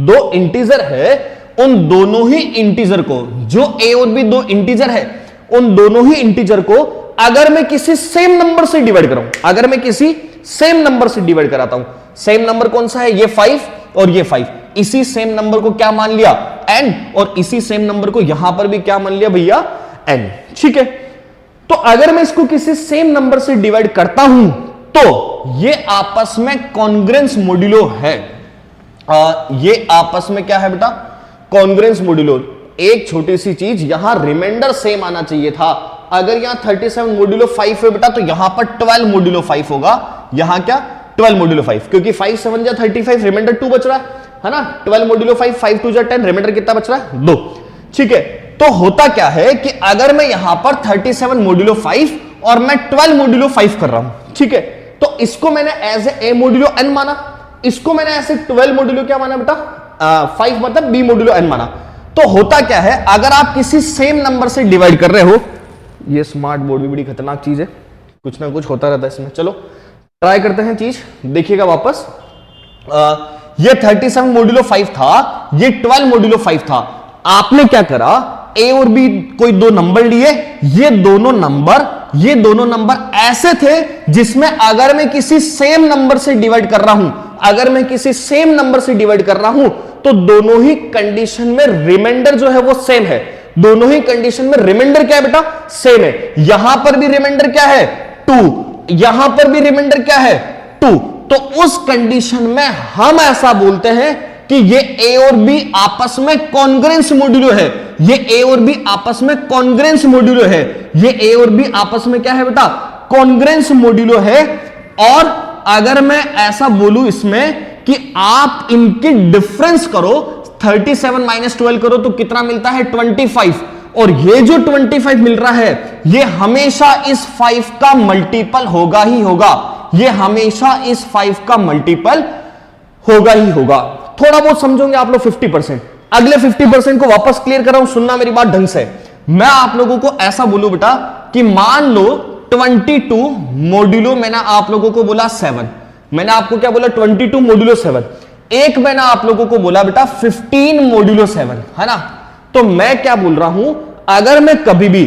2 इंटीजर है, उन दोनों ही इंटीजर को, जो ए और बी 2 इंटीजर है, उन दोनों ही इंटीजर को अगर मैं किसी सेम नंबर से डिवाइड कराऊं, अगर मैं किसी सेम नंबर से डिवाइड कराता हूं, सेम नंबर कौन सा है, ये 5 और ये 5, इसी सेम नंबर को क्या मान लिया, n, और इसी सेम नंबर को यहां पर भी क्या मान लिया भैया, n। ठीक है, तो अगर मैं इसको किसी सेम नंबर से डिवाइड करता हूं तो ये आपस में कॉन्ग्रेंस मॉड्यूलो है। ये आपस में क्या है बेटा, कॉन्ग्रेंस मॉड्यूलो। एक छोटी सी चीज, यहां रिमाइंडर सेम आना चाहिए था। अगर यहां 37 मॉड्यूलो 5 है बेटा, तो यहां पर 12 मॉड्यूलो 5 होगा। यहां क्या 12 मॉड्यूलो 5, क्योंकि 5 7 जा 35, रिमाइंडर 2 बच रहा है ना। 12 मॉड्यूलो 5, 5 2 जा 10, रिमाइंडर कितना बच रहा है, 2। ठीक है, तो होता क्या है कि अगर मैं यहां पर 37 मॉड्यूलो 5 और मैं 12 मॉड्यूलो 5 कर रहा हूं, ठीक है, तो इसको मैंने एज ए मॉड्यूलो n माना, इसको मैंने ऐसे 12 मॉड्यूलो क्या माना बेटा, 5 मतलब b मॉड्यूलो n माना। तो होता क्या है, अगर आप किसी सेम नंबर से डिवाइड कर रहे हो, ये स्मार्ट बोर्ड भी बड़ी खतरनाक चीज है, कुछ ना कुछ होता रहता है इसमें। चलो ट्राई करते हैं चीज, देखिएगा वापस। ये 37 मॉड्यूलो 5 था, ये 12 मॉड्यूलो 5 था। आपने क्या करा, a और b कोई दो नंबर लिए, ये दोनों नंबर ऐसे थे जिसमें अगर मैं किसी सेम नंबर से डिवाइड कर रहा हूं, अगर मैं किसी सेम नंबर से डिवाइड कर रहा हूं, तो दोनों ही कंडीशन में रिमाइंडर जो है वो सेम है। दोनों ही कंडीशन में रिमाइंडर क्या है बेटा, सेम है। यहां पर भी रिमाइंडर क्या है, 2, यहां पर भी रिमाइंडर क्या है, 2। तो उस कंडीशन में हम ऐसा बोलते हैं कि ये a और b आपस में कॉन्ग्रेंस मॉड्यूलो है। ये a और b आपस में कॉन्ग्रेंस मॉड्यूलो है। ये a और b आपस में क्या है बेटा, कॉन्ग्रेंस मॉड्यूलो है। और अगर मैं ऐसा बोलूं इसमें कि आप इनकी डिफरेंस करो, 37 माइनस 12 करो तो कितना मिलता है, 25। और ये जो 25 मिल रहा है, ये हमेशा इस 5 का मल्टीपल होगा ही होगा। ये हमेशा इस 5 का मल्टीपल होगा ही होगा। थोड़ा बहुत समझोगे आप लोग 50%। अगले 50% को वापस क्लियर कर रहा हूं, सुनना मेरी बात ढंग से। मैं आप लोगों को ऐसा बोलूं बेटा कि मान लो 22 मॉड्यूलो, मैंने आप लोगों को बोला 7, मैंने आपको क्या बोला, 22 मॉड्यूलो 7। एक मैंने आप लोगों को बोला बेटा 15 मॉड्यूलो 7, है ना। तो मैं क्या बोल रहा हूं, अगर मैं कभी भी,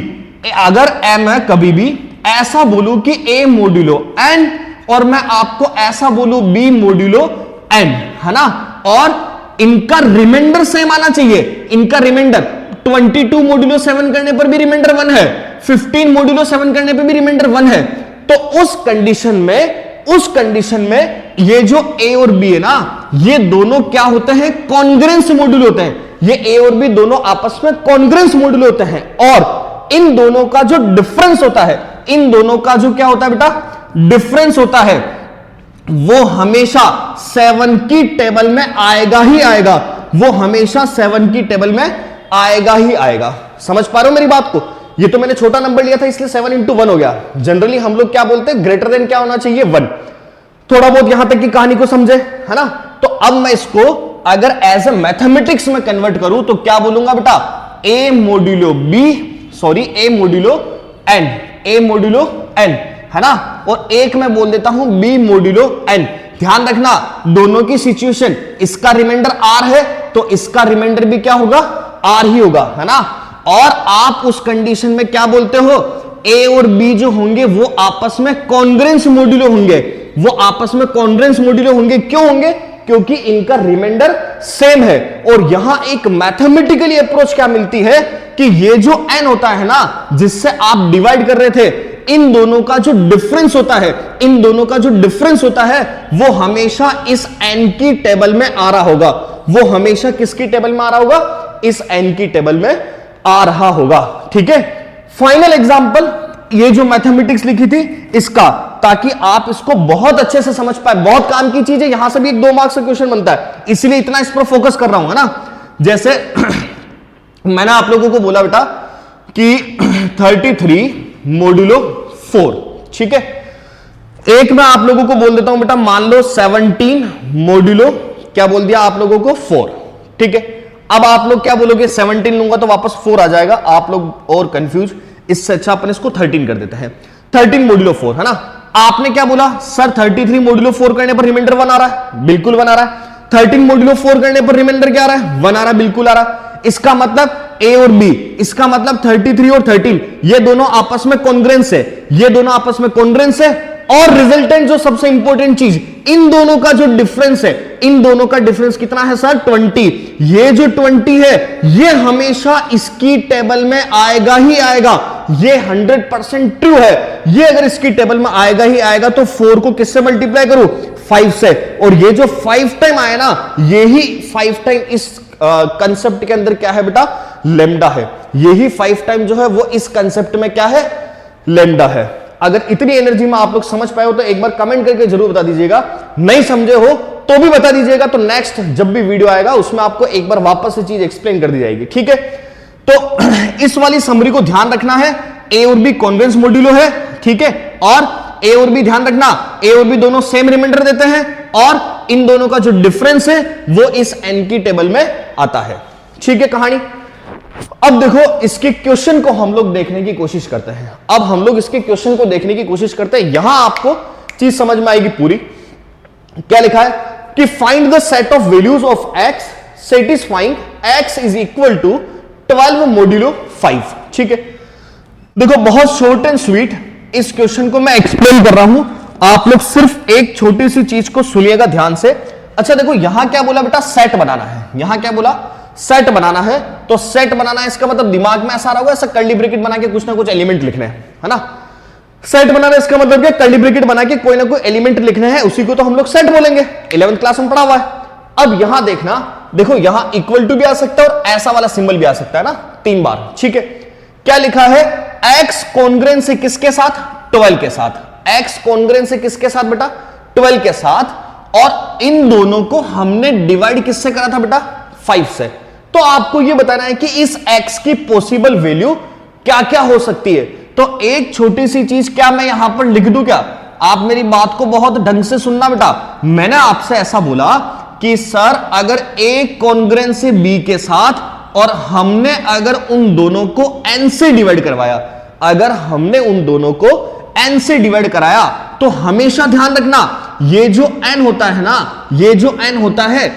अगर मैं कभी भी ऐसा बोलूं कि a मॉड्यूलो n और मैं आपको ऐसा बोलूं b मॉड्यूलो n, है ना, और इनका रिमाइंडर सेम आना चाहिए। इनका रिमाइंडर 22 मॉड्यूलो 7 करने पर भी रिमाइंडर 1 है, 15 मॉड्यूलो 7 करने पर भी रिमाइंडर 1 है। तो उस कंडीशन में ये जो a और b है ना, ये दोनों क्या होते हैं, कॉन्ग्रेंस मॉड्यूल होते हैं। ये a और b दोनों आपस में कॉन्ग्रेंस मॉड्यूल होते हैं। और इन दोनों का जो डिफरेंस होता है, इन दोनों का जो क्या होता है बेटा, डिफरेंस होता है, वो हमेशा 7 की टेबल में आएगा ही आएगा। वो हमेशा 7 की टेबल में आएगा ही आएगा। समझ पा रहे हो मेरी बात को। ये तो मैंने छोटा नंबर लिया था इसलिए 7 into 1 हो गया। जनरली हम लोग क्या बोलते हैं, ग्रेटर देन क्या होना चाहिए, 1। थोड़ा बहुत यहां तक की कहानी को समझे, है ना। तो अब मैं इसको अगर एज ए मैथमेटिक्स में कन्वर्ट करूं तो क्या बोलूंगा बेटा, a modulo n, a modulo n, है ना। और एक मैं बोल देता हूं b मोड्यूलो n। ध्यान रखना दोनों की सिचुएशन, इसका रिमाइंडर r है तो इसका रिमाइंडर भी क्या होगा, r ही होगा, है ना। और आप उस कंडीशन में क्या बोलते हो, a और b जो होंगे वो आपस में कॉन्ग्रेंस मॉड्यूलो होंगे। वो आपस में कॉन्ग्रेंस मॉड्यूलो होंगे। क्यों होंगे, क्योंकि इनका रिमाइंडर सेम है। और यहां एक मैथमेटिकली अप्रोच क्या मिलती है कि ये जो n होता है ना, जिससे आप डिवाइड कर रहे थे, इन दोनों का जो डिफरेंस होता है, वो हमेशा इस n की टेबल में आ रहा होगा। वो हमेशा किसकी टेबल में आ रहा होगा, इस n की टेबल में आ रहा होगा। ठीक है, फाइनल एग्जांपल, ये जो मैथमेटिक्स लिखी थी इसका, ताकि आप इसको बहुत अच्छे से समझ पाए। बहुत काम की चीज है, यहां से भी 1-2 मार्क्स का क्वेश्चन बनता है, इसलिए इतना इस पर फोकस कर रहा हूं, है ना। जैसे मैंने आप लोगों को बोला बेटा कि 33 मोड्यूलो 4, ठीक है। एक मैं आप लोगों को बोल देता हूं बेटा, मान लो 17 मोड्यूलो, क्या बोल दिया आप लोगों को, 4, ठीक है। अब आप लोग क्या बोलोगे, 17 लूंगा तो वापस 4 आ जाएगा, आप लोग और कंफ्यूज। इससे अच्छा अपन इसको 13 कर देते हैं, 13 मोड्यूलो 4, है ना। आपने क्या बोला, सर 33 मोड्यूलो 4 करने पर रिमाइंडर 1 आ रहा है, बिल्कुल 1 आ रहा है। 13 मोड्यूलो 4 करने पर रिमाइंडर क्या आ रहा है, 1 आ रहा है, बिल्कुल आ रहा है। इसका मतलब a और b, इसका मतलब 33 और 13 ये दोनों आपस में कॉन्ग्रेंस है, ये दोनों आपस में कॉन्ग्रेंस है। और रिजल्टेंट जो सबसे इंपॉर्टेंट चीज, इन दोनों का जो डिफरेंस है, इन दोनों का डिफरेंस कितना है सर 20। ये जो 20 है ये हमेशा इसकी टेबल में आएगा ही आएगा, ये 100% ट्रू है। ये अगर इसकी टेबल में आएगा ही आएगा तो 4 को किससे मल्टीप्लाई करूं 5 से, और ये जो 5 टाइम आया ना यही 5 टाइम इस कंसेप्ट के अंदर क्या है बेटा लेमडा है, यही 5 टाइम जो है वो इस कंसेप्ट में क्या है लेमडा है। अगर इतनी एनर्जी में आप लोग समझ पाए हो तो एक बार कमेंट करके जरूर बता दीजिएगा, नहीं समझे हो तो भी बता दीजिएगा, तो नेक्स्ट जब भी वीडियो आएगा उसमें आपको एक बार वापस से चीज एक्सप्लेन कर दी जाएगी, ठीक है। तो इस वाली समरी को ध्यान रखना है, ए और बी कॉन्वेंस मॉड्यूलो है, ठीक है, और ए और बी ध्यान रखना ए और बी दोनों सेम रिमाइंडर देते हैं और इन दोनों का जो डिफरेंस है वो इस एन की टेबल में आता है, ठीक है कहानी। अब देखो इसके क्वेश्चन को हम लोग देखने की कोशिश करते हैं, अब हम लोग इसके क्वेश्चन को देखने की कोशिश करते हैं, यहां आपको चीज समझ में आएगी पूरी। क्या लिखा है कि find the set of values of x satisfying x is equal to 12 modulo 5, ठीक है। देखो बहुत शॉर्ट एंड स्वीट इस क्वेश्चन को मैं एक्सप्लेन कर रहा हूं, आप लोग सिर्फ एक छोटी सी चीज को सुनिएगा ध्यान से। अच्छा देखो यहां क्या बोला बेटा सेट बनाना है, यहां क्या बोला सेट बनाना है, तो सेट बनाना है इसका मतलब दिमाग में ऐसा आ रहा होगा ऐसा कर्ली ब्रैकेट बना के कुछ ना कुछ एलिमेंट लिखने हैं, है ना। सेट बनाना इसका मतलब क्या कर्ली ब्रैकेट बना के कोई ना कोई एलिमेंट लिखने हैं, उसी को तो हम लोग सेट बोलेंगे, 11th क्लास में पढ़ा हुआ है। अब यहां देखना, देखो यहां इक्वल टू भी आ सकता है और ऐसा वाला सिंबल भी आ सकता है ना 3 बार, ठीक है। क्या लिखा है एक्स कॉन्ग्रेंस से किसके साथ 12 के साथ, एक्स कॉन्ग्रेंस से किसके साथ बेटा 12 के साथ, और इन दोनों को हमने डिवाइड किससे करा था बेटा 5 से। तो आपको यह बताना है कि इस x की पॉसिबल वैल्यू क्या क्या हो सकती है। तो एक छोटी सी चीज क्या मैं यहां पर लिख दूं क्या, आप मेरी बात को बहुत ढंग से सुनना बेटा। मैंने आपसे ऐसा बोला कि सर अगर a कॉन्ग्रेंस से b के साथ और हमने अगर उन दोनों को n से डिवाइड करवाया, अगर हमने उन दोनों को n से डिवाइड कराया तो हमेशा ध्यान रखना ये जो n होता है ना, ये जो n होता है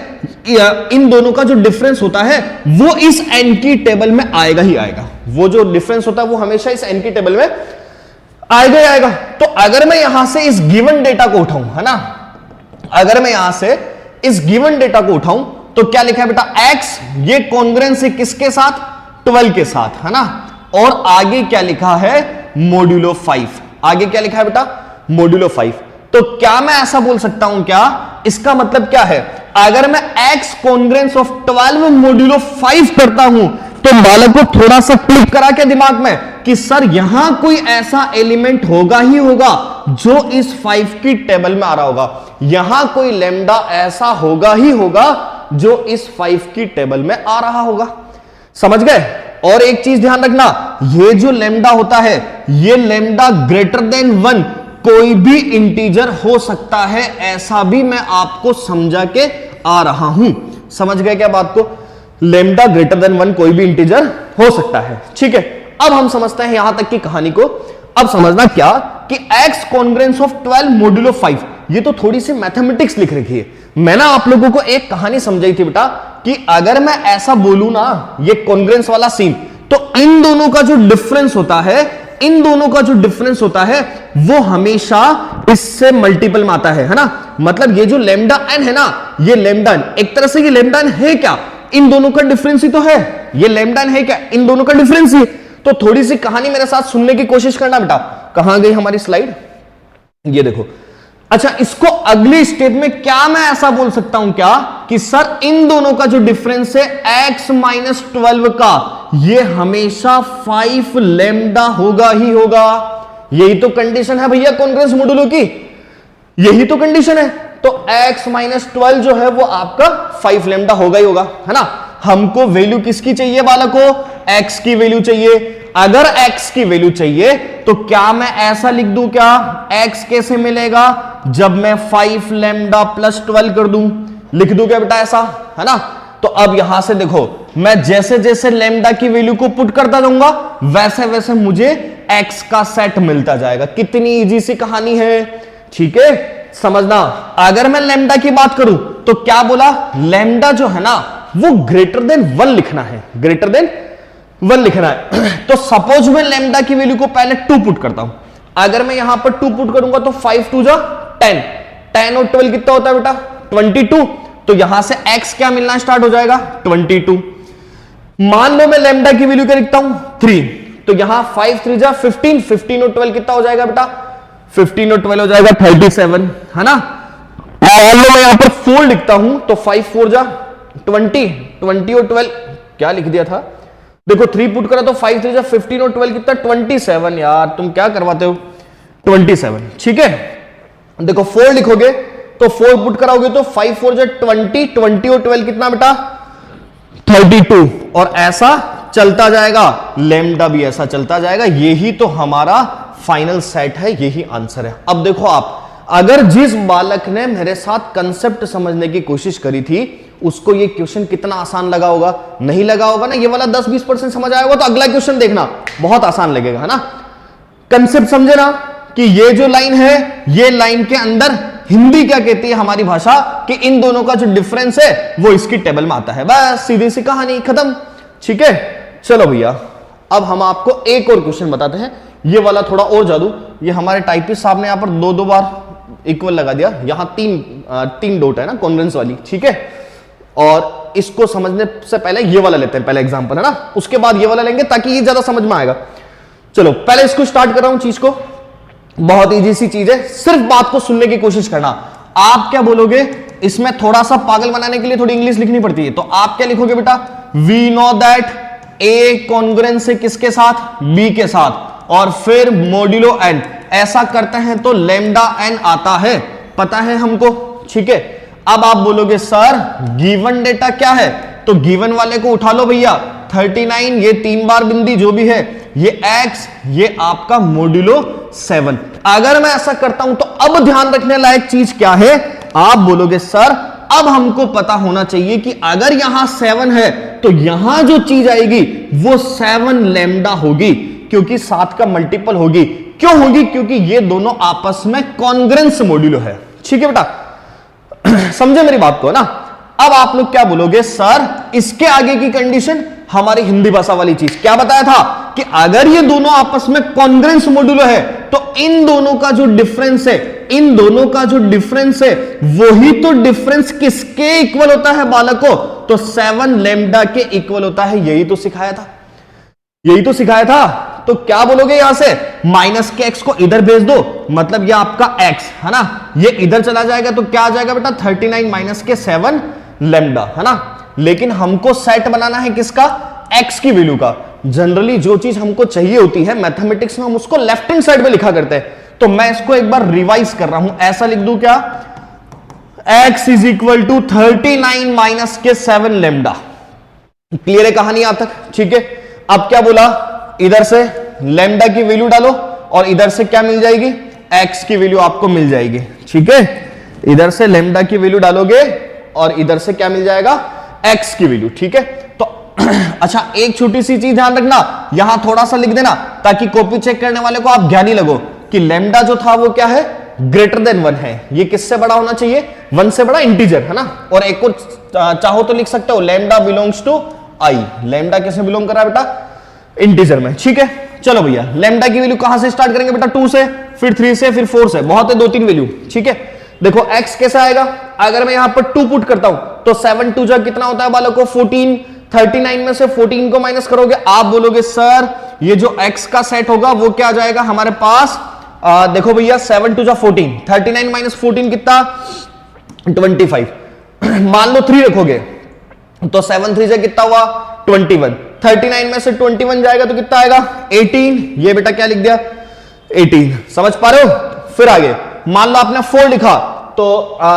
इन दोनों का जो डिफरेंस होता है वो इस n की टेबल में आएगा ही आएगा, वो जो डिफरेंस होता है वो हमेशा इस n की टेबल में आएगा ही आएगा। तो अगर मैं यहां से इस गिवन डेटा को उठाऊं, है ना, अगर मैं यहां से इस गिवन डेटा को उठाऊं तो क्या लिखा है बेटा x ये कॉन्ग्रेंस है किसके साथ 12 के साथ, है ना, और आगे क्या लिखा है मोड्यूलो 5, आगे क्या लिखा है बेटा मोड्यूलो 5। तो क्या मैं ऐसा बोल सकता हूं क्या, इसका मतलब क्या है अगर मैं x कॉन्ग्रेंस ऑफ 12 मोड्यूलो 5 करता हूं तो बालक को थोड़ा सा क्लिक करा के दिमाग में कि सर यहां कोई ऐसा एलिमेंट होगा ही होगा जो इस 5 की टेबल में आ रहा होगा, यहां कोई लैम्डा ऐसा होगा ही होगा जो इस 5 की टेबल में आ रहा होगा, समझ गए। और एक चीज ध्यान रखना, ये जो लैम्डा होता है ये लैम्डा ग्रेटर देन 1 कोई भी इंटीजर हो सकता है, ऐसा भी मैं आपको समझा के आ रहा हूं, समझ गए क्या बात को, लैम्डा ग्रेटर देन 1 कोई भी इंटीजर हो सकता है, ठीक है। अब हम समझते हैं यहां तक की कहानी को। अब समझना क्या कि x कॉन्ग्रेंस ऑफ 12 मोड्यूलो 5, ये तो थोड़ी सी मैथमेटिक्स लिख रखी है। मैंने आप लोगों को एक कहानी समझाई थी बेटा कि अगर मैं ऐसा बोलूं ना ये कॉन्ग्रेंस वाला सीन, तो इन दोनों का जो डिफरेंस होता है, इन दोनों का जो डिफरेंस होता है वो हमेशा इससे मल्टीपल में आता है ना। मतलब ये जो लैम्डा n है ना, ये लैम्डा n एक तरह से ये लैम्डा n है क्या, इन दोनों का डिफरेंस ही तो है, ये लैम्डा n है क्या, इन दोनों का डिफरेंस ही। तो थोड़ी सी कहानी मेरे साथ सुनने की कोशिश करना बेटा। कहां गई हमारी स्लाइड, ये देखो। अच्छा इसको अगले स्टेप में क्या मैं ऐसा बोल सकता हूं क्या कि सर इन दोनों का जो डिफरेंस है x माइनस 12 का, ये हमेशा 5 लैम्डा होगा ही होगा। यही तो कंडीशन है भैया कॉन्ग्रेंस मॉड्यूलो की, यही तो कंडीशन है। तो x माइनस 12 जो है वो आपका 5 लैम्डा होगा ही होगा, है ना। हमको वैल्यू किसकी चाहिए बालकों, x की वैल्यू चाहिए। अगर x की वैल्यू चाहिए तो क्या मैं ऐसा लिख दूं क्या, x कैसे मिलेगा जब मैं 5 लैम्डा प्लस 12 कर दूं, लिख दूं क्या बेटा ऐसा, है ना। तो अब यहां से देखो मैं जैसे जैसे लैम्डा की वैल्यू को पुट करता जाऊंगा वैसे वैसे मुझे x का सेट मिलता जाएगा। कितनी इजी सी कहानी है, ठीक है, समझना। अगर मैं लैम्डा की बात करूं तो क्या बोला, लैम्डा जो है ना वो ग्रेटर देन 1 लिखना है, ग्रेटर देन 1 लिखना है। तो सपोज मैं लैम्डा की वैल्यू को पहले 2 पुट करता हूं। अगर मैं यहां पर 2 पुट करूंगा तो 5 2 जा 10, 10 और 12 कितना होता है बेटा 22। तो यहां से x क्या मिलना स्टार्ट हो जाएगा 22। मान लो मैं लैम्डा की वैल्यू क्या लिखता हूं 3, तो यहां 5 3 जा 15, 15 और 12 कितना हो जाएगा बेटा 15 और 12 हो जाएगा 37, है ना। मान लो मैं यहां पर 4 लिखता हूं तो 5 4 जा 20, 20 और 12 क्या लिख दिया था, देखो 3 पुट करा तो 5 3 जा 15 और 12 कितना 27। यार तुम क्या करवाते हो 27, ठीक है। देखो 4 लिखोगे तो 4 पुट कराओगे तो 5 4 जा 20, 20 और 12 कितना बेटा 32, और ऐसा चलता जाएगा, लैम्डा भी ऐसा चलता जाएगा। यही तो हमारा फाइनल सेट है, यही आंसर है। अब देखो आप, अगर जिस बालक ने मेरे साथ कंसेप्ट समझने की कोशिश करी थी उसको ये क्वेश्चन कितना आसान लगा होगा, नहीं लगा होगा ना, ये वाला 10-20% समझ आया होगा तो अगला क्वेश्चन देखना बहुत आसान लगेगा, है ना। कंसेप्ट समझे ना कि ये जो लाइन है, ये लाइन के अंदर हिंदी क्या कहती है हमारी भाषा कि इन दोनों का जो डिफरेंस है वो इसकी टेबल में आता है, बस सीधी सी कहानी खत्म, ठीक है। चलो भैया अब हम आपको एक और क्वेश्चन बताते हैं, ये वाला थोड़ा और जादू, ये हमारे टाइपिस्ट साहब ने यहां पर दो बार इक्वल लगा दिया, यहां तीन डॉट है ना कॉन्ग्रुएंस वाली, ठीक है। और इसको समझने से पहले ये वाला लेते हैं, पहले एग्जांपल है ना, उसके बाद ये वाला लेंगे ताकि ये ज्यादा समझ में आएगा। चलो पहले इसको स्टार्ट कर रहा हूं चीज को, बहुत इजी सी चीज है, सिर्फ बात को सुनने की कोशिश करना। आप क्या बोलोगे, इसमें थोड़ा सा पागल बनाने के लिए थोड़ी इंग्लिश लिखनी पड़ती है, तो आप क्या लिखोगे बेटा, we know that a congruence है किसके साथ, बी के साथ, और फिर मोड्यूलो एन, ऐसा करते हैं तो लैम्डा एन आता है, पता है हमको, ठीक है। अब आप बोलोगे सर गिवन डेटा क्या है, तो गिवन वाले को उठा लो भैया, 39 ये 3 बार बिंदी जो भी है, ये x, ये आपका मोड्यूलो 7। अगर मैं ऐसा करता हूं तो अब ध्यान रखने लायक चीज क्या है, आप बोलोगे सर अब हमको पता होना चाहिए कि अगर यहां 7 है तो यहां जो चीज आएगी वो 7 लैम्डा होगी, क्योंकि 7 का मल्टीपल होगी। क्यों होगी, क्योंकि ये दोनों आपस में कॉन्ग्रुएंस मोड्यूलो है, ठीक है बेटा। समझे मेरी बात को ना। अब आप लोग क्या बोलोगे, सर इसके आगे की कंडीशन हमारी हिंदी भाषा वाली चीज क्या बताया था कि अगर ये दोनों आपस में कॉन्ग्रुएंस मोड्यूलो है तो इन दोनों का जो डिफरेंस है, इन दोनों का जो डिफरेंस है वही तो डिफरेंस किसके इक्वल होता है बालकों, तो 7 लैम्डा के इक्वल होता है। यही तो सिखाया था, यही तो सिखाया था। तो क्या बोलोगे, यहां से माइनस के x को इधर भेज दो, मतलब ये आपका x है ना, ये इधर चला जाएगा तो क्या आ जाएगा बेटा 39 माइनस के 7 लैम्डा, है ना। लेकिन हमको सेट बनाना है किसका, x की वैल्यू का। जनरली जो चीज हमको चाहिए होती है मैथमेटिक्स में हम उसको लेफ्ट हैंड साइड में लिखा करते हैं, तो मैं इसको एक बार रिवाइज कर रहा हूं, ऐसा लिख दूं क्या, x is equal to 39 minus के 7 लैम्डा। क्लियर है कहानी यहां तक, ठीक है। अब क्या बोला, इधर से लैम्डा की वैल्यू डालो और इधर से क्या मिल जाएगी, x की वैल्यू आपको मिल जाएगी, ठीक है। इधर से लैम्डा की वैल्यू डालोगे और इधर से क्या मिल जाएगा, x की वैल्यू, ठीक है। तो अच्छा एक छोटी सी चीज ध्यान रखना, यहां थोड़ा सा लिख देना ताकि कॉपी चेक करने वाले को आप ज्ञानी लगो कि लैम्डा जो था वो क्या है, ग्रेटर देन 1 है। ये किससे बड़ा होना चाहिए, 1 से बड़ा, इंटीजर, है ना। और एक को चाहो तो लिख सकते हो lambda belongs to I, lambda किसमें बिलोंग कर रहा है बेटा, इंटीजर में, ठीक है। चलो भैया लैम्डा की वैल्यू कहां से स्टार्ट करेंगे बेटा, 2 से, फिर 3 से, फिर 4 से, बहुत है 2-3 वैल्यू, ठीक है। देखो x कैसा आएगा, अगर मैं यहां पर 2 पुट करता हूं तो 7 2 जा कितना होता है बालकों 14, 39 में से 14 को माइनस करोगे, आप बोलोगे सर ये जो x का सेट होगा वो क्या आ जाएगा हमारे पास, देखो भैया 7 2 जा 14, 39 माइनस 14 कितना 25, मान लो 3 रखोगे तो 7 3 जा कितना हुआ 21, 39 में से 21 जाएगा तो कितना आएगा 18, ये बेटा क्या लिख दिया 18, समझ पा रहे हो। फिर आगे मान लो आपने 4 लिखा तो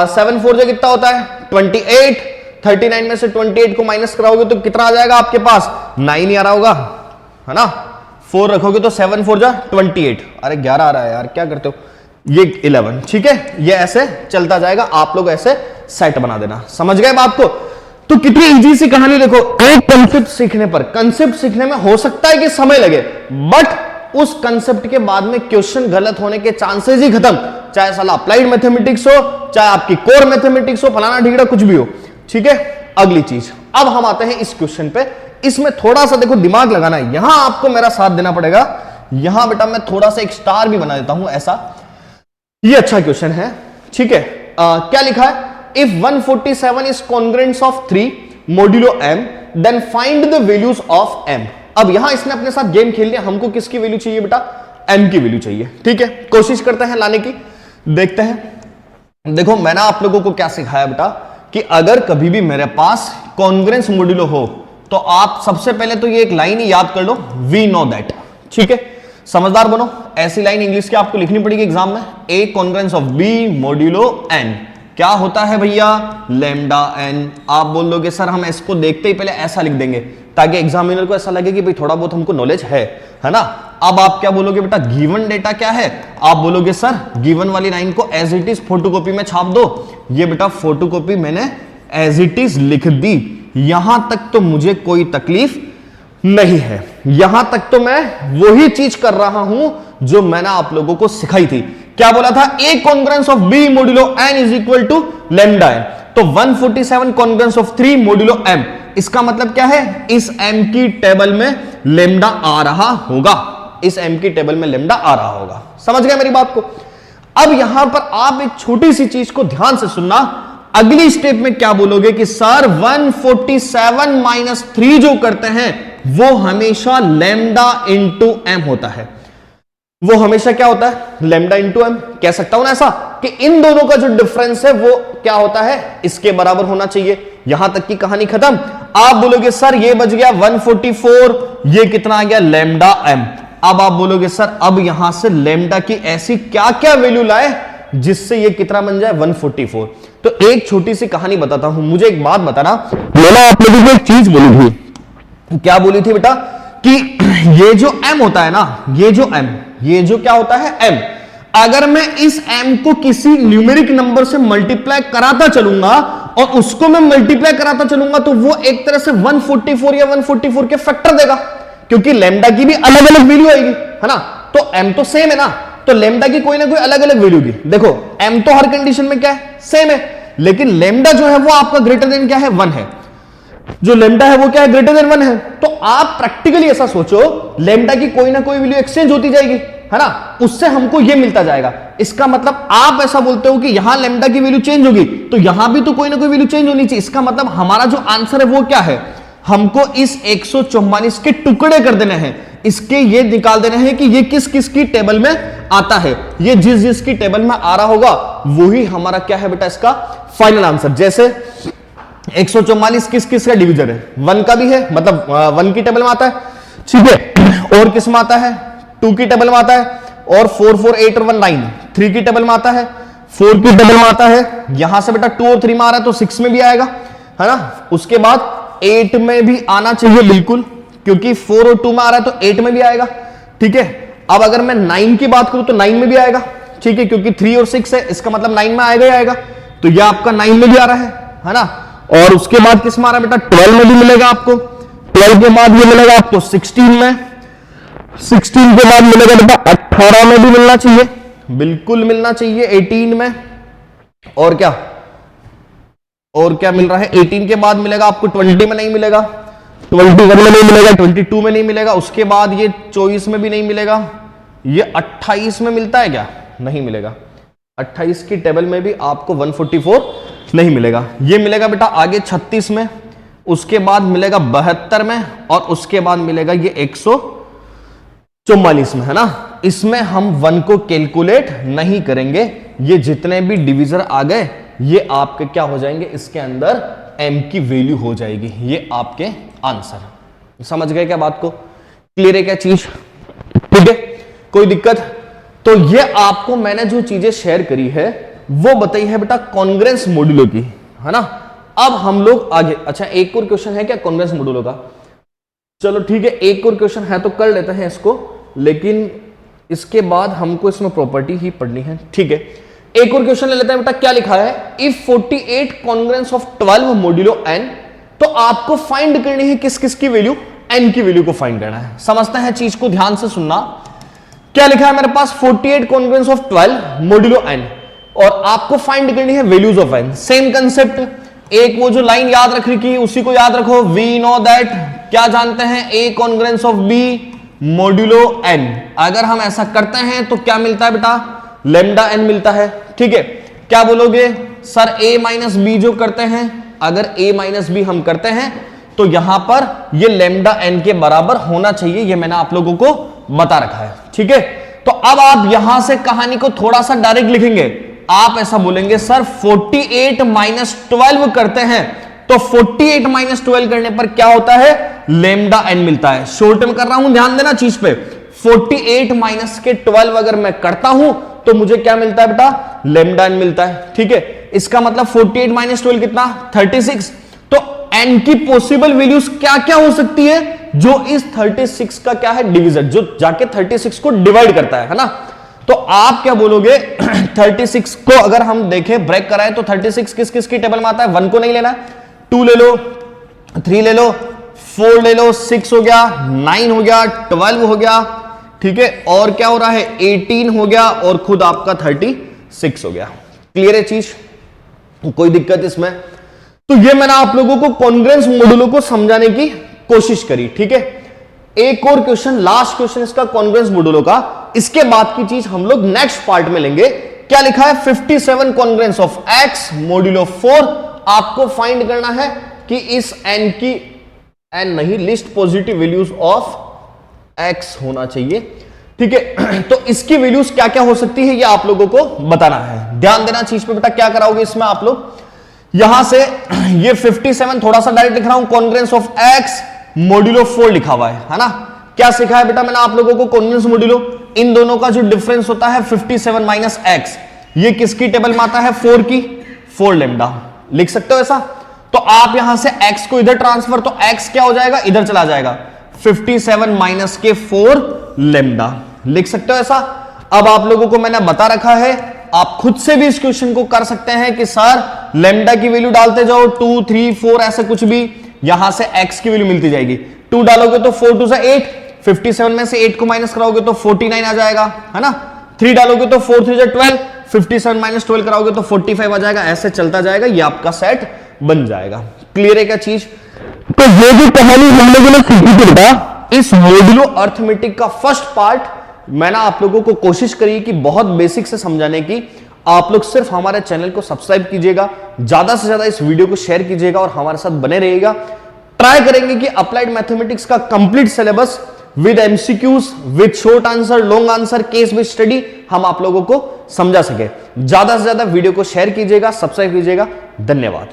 7 4 जा कितना होता है 28, 39 में से 28 को माइनस कराओगे तो कितना आ जाएगा आपके पास 9 ही आ रहा होगा, है ना। 4 रखोगे तो 7 4 जा 28, अरे 11 आ रहा है यार, क्या करते हो, ये 11, ठीक है। ये ऐसे चलता जाएगा, आप लोग ऐसे सेट बना देना, समझ गए बात को। तो कितनी इजी सी कहानी देखो, एक कंसेप्ट सीखने पर, कंसेप्ट सीखने में हो सकता है कि समय लगे, बट उस कंसेप्ट के बाद में क्वेश्चन गलत होने के चांसेस ही खत्म, चाहे साला अप्लाइड मैथमेटिक्स हो, चाहे आपकी कोर मैथमेटिक्स हो, फलाना ढीगड़ा कुछ भी हो, ठीक है। अगली चीज, अब हम आते हैं इस क्वेश्चन पे, इसमें थोड़ा सा देखो दिमाग लगाना है, यहां आपको मेरा साथ देना पड़ेगा। यहां बेटा मैं थोड़ा सा एक स्टार भी बना देता हूं ऐसा, ये अच्छा क्वेश्चन है, ठीक है। क्या लिखा है, if 147 is congruence of 3 modulo m then find the values of m। अब यहां इसने अपने साथ गेम खेल लिया, हमको किसकी वैल्यू चाहिए बेटा, m की वैल्यू चाहिए। ठीक है, कोशिश करते हैं लाने की, देखते हैं। देखो मैंने आप लोगों को क्या सिखाया बेटा कि अगर कभी भी मेरे पास कॉन्ग्रुएंस मोड्यूलो हो तो आप सबसे पहले तो ये एक लाइन ही याद कर लो, वी नो दैट। ठीक है, समझदार बनो, ऐसी लाइन इंग्लिश की आपको लिखनी पड़ेगी एग्जाम में, A congruence of B modulo N क्या होता है भैया, लैम्डा एन। आप बोल दोगे सर हम इसको देखते ही पहले ऐसा लिख देंगे ताकि एग्जामिनर को ऐसा लगे कि भाई थोड़ा बहुत हमको नॉलेज है ना। अब आप क्या बोलोगे बेटा, गिवन डेटा क्या है, आप बोलोगे सर गिवन वाली लाइन को एज इट इज फोटोकॉपी में छाप दो। ये बेटा फोटोकॉपी मैंने एज इट इज लिख दी, यहां तक तो मुझे कोई तकलीफ नहीं है, यहां तक तो मैं वही चीज कर रहा हूं जो मैंने आप लोगों को सिखाई थी। क्या बोला था, A congruence of B modulo N is equal to lambda N. तो 147 कॉन्ग्रुएंस ऑफ 3 मोड्यूलो एम, इसका मतलब क्या है, इस एम की टेबल में लैम्डा आ रहा होगा, इस एम की टेबल में लैम्डा आ रहा होगा। समझ गए मेरी बात को। अब यहां पर आप एक छोटी सी चीज को ध्यान से सुनना, अगली स्टेप में क्या बोलोगे कि सर 147 माइनस 3 जो करते हैं वो हमेशा लैम्डा इंटू एम होता है, वो हमेशा क्या होता है, लैम्डा इंटू एम। कह सकता हूं ना ऐसा कि इन दोनों का जो डिफरेंस है वो क्या होता है, इसके बराबर होना चाहिए। यहां तक की कहानी खत्म। आप बोलोगे सर ये बच गया 144, ये कितना आ गया, लैम्डा एम। अब आप बोलोगे सर अब यहां से लैम्डा की ऐसी क्या क्या वैल्यू लाए जिससे ये कितना बन जाए, 144। तो एक छोटी सी कहानी बताता हूं, मुझे एक बात बताना, मैंने आप लोगों को एक चीज बोली थी, क्या बोली थी बेटा कि ये जो m होता है ना, ये जो क्या होता है m, अगर मैं इस m को किसी न्यूमेरिक नंबर से मल्टीप्लाई कराता चलूंगा और उसको मैं मल्टीप्लाई कराता चलूंगा तो वो एक तरह से 144 या 144 के फैक्टर देगा, क्योंकि लैम्डा की भी अलग अलग वैल्यू आएगी, है ना। तो m तो सेम है ना, तो लैम्डा की कोई ना कोई अलग अलग वैल्यू की। देखो m तो हर कंडीशन में क्या है, सेम है, लेकिन लैम्डा जो है वो आपका ग्रेटर देन क्या है, 1 है। जो लैम्डा है वो क्या है, ग्रेटर देन 1 है। तो आप प्रैक्टिकली ऐसा सोचो, लैम्डा की कोई ना कोई वैल्यू एक्सचेंज होती जाएगी, है ना, उससे हमको ये मिलता जाएगा। इसका मतलब आप ऐसा बोलते हो कि यहां लैम्डा की वैल्यू चेंज होगी तो यहां भी तो कोई ना कोई वैल्यू चेंज होनी चाहिए। इसका मतलब हमारा जो आंसर है वो क्या है, हमको इस 144 के टुकड़े कर देने हैं, इसके ये निकाल देना है कि ये किस किस की टेबल में आता है। ये जिस जिस की टेबल में आ रहा होगा वही हमारा क्या है बेटा, इसका फाइनल आंसर। जैसे 144 किस किस का डिवीजन है, 1 का भी है, मतलब 1 की टेबल में आता है, ठीक है, और किस में आता है, 2 की टेबल में आता है, और 4 4 8 और 1 9 3 की टेबल में आता है, 4 की टेबल में आता है। यहां से बेटा 2 और 3 में आ रहा है तो 6 में भी आएगा, है ना। उसके बाद 8 में भी आना चाहिए बिल्कुल, क्योंकि 4 और 2 में आ रहा है तो 8 में भी आएगा, ठीक है। अब अगर मैं 9 की बात करूं तो 9 में भी आएगा, ठीक है, क्योंकि 3 और 6 है, इसका मतलब 9 में आएगा ही आएगा, तो यह आपका 9 में भी आ रहा है ना। और उसके बाद किस में आ रहा है बेटा, 12 में भी मिलेगा आपको, 12 के बाद ये मिलेगा आपको 16 में, 16 के बाद मिलेगा बेटा 18 में भी मिलना चाहिए, बिल्कुल मिलना चाहिए, 18 में, और क्या मिल रहा है, 18 के बाद मिलेगा आपको 20 में नहीं मिलेगा, 21 में नहीं मिलेगा, 22 में नहीं मिलेगा, उसके बाद ये 24 में भी नहीं मिलेगा, ये 28 में मिलता है क्या, नहीं मिलेगा, 28 की टेबल में भी आपको 144 नहीं मिलेगा। ये मिलेगा बेटा आगे 36 में, उसके बाद मिलेगा 72 में, और उसके बाद मिलेगा ये 144 में, है ना। इसमें हम 1 को कैलकुलेट नहीं करेंगे, ये जितने भी डिवीजर आ गए ये आपके क्या हो जाएंगे, इसके अंदर m की वैल्यू हो जाएगी, ये आपके आंसर। समझ गए क्या बात को, क्लियर है क्या चीज, ठीक है, कोई दिक्कत। तो ये आपको मैंने जो चीजें शेयर करी है वो बताई है बेटा कॉन्ग्रुएंस मॉड्यूलो की, है ना। अब हम लोग आगे, अच्छा एक और क्वेश्चन है क्या कॉन्ग्रुएंस मॉड्यूलो का, चलो ठीक है, एक और क्वेश्चन है तो कर लेते हैं इसको, लेकिन इसके बाद हमको इसमें प्रॉपर्टी ही पढ़नी है, ठीक है। एक और क्वेश्चन ले लेते हैं बेटा, क्या लिखा है, if 48 congruence of 12 modulo n, तो आपको फाइंड करनी है किस किस की वैल्यू, n की वैल्यू को फाइंड करना है। समझते हैं चीज को, ध्यान से सुनना। क्या लिखा है मेरे पास, 48 कॉन्ग्रुएंस ऑफ 12 मॉड्यूलो n, और आपको फाइंड करनी है values of n। Same concept, एक वो जो लाइन याद रख रही उसी को याद रखो, वी नो दैट, क्या जानते हैं, a congruence of b modulo n। अगर हम ऐसा करते हैं तो क्या मिलता है बेटा, लैम्डा n मिलता है, ठीक है। क्या बोलोगे, सर a माइनस बी जो करते हैं, अगर a माइनस बी हम करते हैं तो यहां पर ये लेमडा n के बराबर होना चाहिए, ये मैंने आप लोगों को बता रखा है। ठीक है, तो अब आप यहां से कहानी को थोड़ा सा डायरेक्ट लिखेंगे। आप ऐसा बोलेंगे सर 48 माइनस 12 करते हैं, तो 48 माइनस 12 करने पर क्या होता है, लेमडा n मिलता है। शॉर्ट में कर रहा हूं, ध्यान देना चीज पे। 48 माइनस के 12 अगर मैं करता हूं तो मुझे क्या मिलता है बेटा, लेमडा n मिलता है। ठीक है, इसका मतलब 48 माइनस 12 कितना, 36। तो n की पॉसिबल वैल्यूज क्या क्या हो सकती है, जो इस 36 का क्या है, डिवीजर, जो जाके 36 को डिवाइड करता है ना। तो आप क्या बोलोगे 36 को अगर हम देखें ब्रेक कराए तो 36 किस किस की टेबल में आता है, 1 को नहीं लेना, 2 ले लो, 3 ले लो, 4 ले लो, 6 हो गया, 9 हो गया, 12 हो गया। ठीक है, और क्या हो रहा है, 18 हो गया, और खुद आपका 36 हो गया। क्लियर है चीज, कोई दिक्कत इसमें? तो ये मैंने आप लोगों को कॉन्ग्रुएंस मॉड्यूलो को समझाने की कोशिश करी। ठीक है, एक और क्वेश्चन, लास्ट क्वेश्चन इसका कॉन्ग्रुएंस मॉड्यूलो का, इसके बाद की चीज हम लोग नेक्स्ट पार्ट में लेंगे। क्या लिखा है, 57 कॉन्ग्रुएंस ऑफ x मॉड्यूलो 4। आपको फाइंड करना है कि इस n की, n नहीं, least positive values of x होना चाहिए। ठीक है, तो इसकी वैल्यूज क्या क्या हो सकती है ये आप लोगों को बताना है। ध्यान देना चीज पे बेटा, क्या कराओगे इसमें आप लोग, यहां से ये 57 थोड़ा सा डायरेक्ट लिख रहा हूं, कॉन्ग्रुएंस ऑफ x मॉड्यूलो 4 लिखा हुआ है ना। क्या सिखाया बेटा मैंने आप लोगों को, कॉन्ग्रुएंस मॉड्यूलो, इन दोनों का जो डिफरेंस होता है 57 माइनस x, ये किसकी टेबल में आता है, 4 की, 4 लेमडा, लिख सकते हो ऐसा। तो आप यहां से x को इधर ट्रांसफर, तो x क्या हो जाएगा, इधर चला जाएगा, 57 माइनस के 4 लेमडा, लिख सकते हो ऐसा। अब आप लोगों को मैंने बता रखा है, आप खुद से भी इस क्वेश्चन को कर सकते हैं कि सर लेमडा की वैल्यू डालते जाओ, 2 3 4 ऐसे कुछ भी, यहां से x की वैल्यू मिलती जाएगी। 2 डालोगे तो 4 2 से 8, 57 में से 8 को माइनस कराओगे तो 49 आ जाएगा, है ना। 3 डालोगे तो 4 3 से 12, 57 माइनस 12 कराओगे तो 45 आ जाएगा, ऐसे चलता जाएगा, ये आपका सेट बन जाएगा। क्लियर है क्या चीज? तो ये जो कहानी हम लोगों ने सीखी थी बेटा, इस मॉड्यूलो अर्थमेटिक का फर्स्ट पार्ट मैंने आप लोगों को कोशिश करी कि बहुत बेसिक से समझाने की। आप लोग सिर्फ हमारे चैनल को सब्सक्राइब कीजिएगा, ज्यादा से ज्यादा इस वीडियो को शेयर कीजिएगा और हमारे साथ बने रहिएगा। ट्राई करेंगे कि अप्लाइड मैथमेटिक्स का complete syllabus with MCQs, with short answer, long answer, case based study हम आप लोगों को समझा सके। ज्यादा से ज्यादा वीडियो को शेयर कीजिएगा, सब्सक्राइब कीजिएगा। धन्यवाद।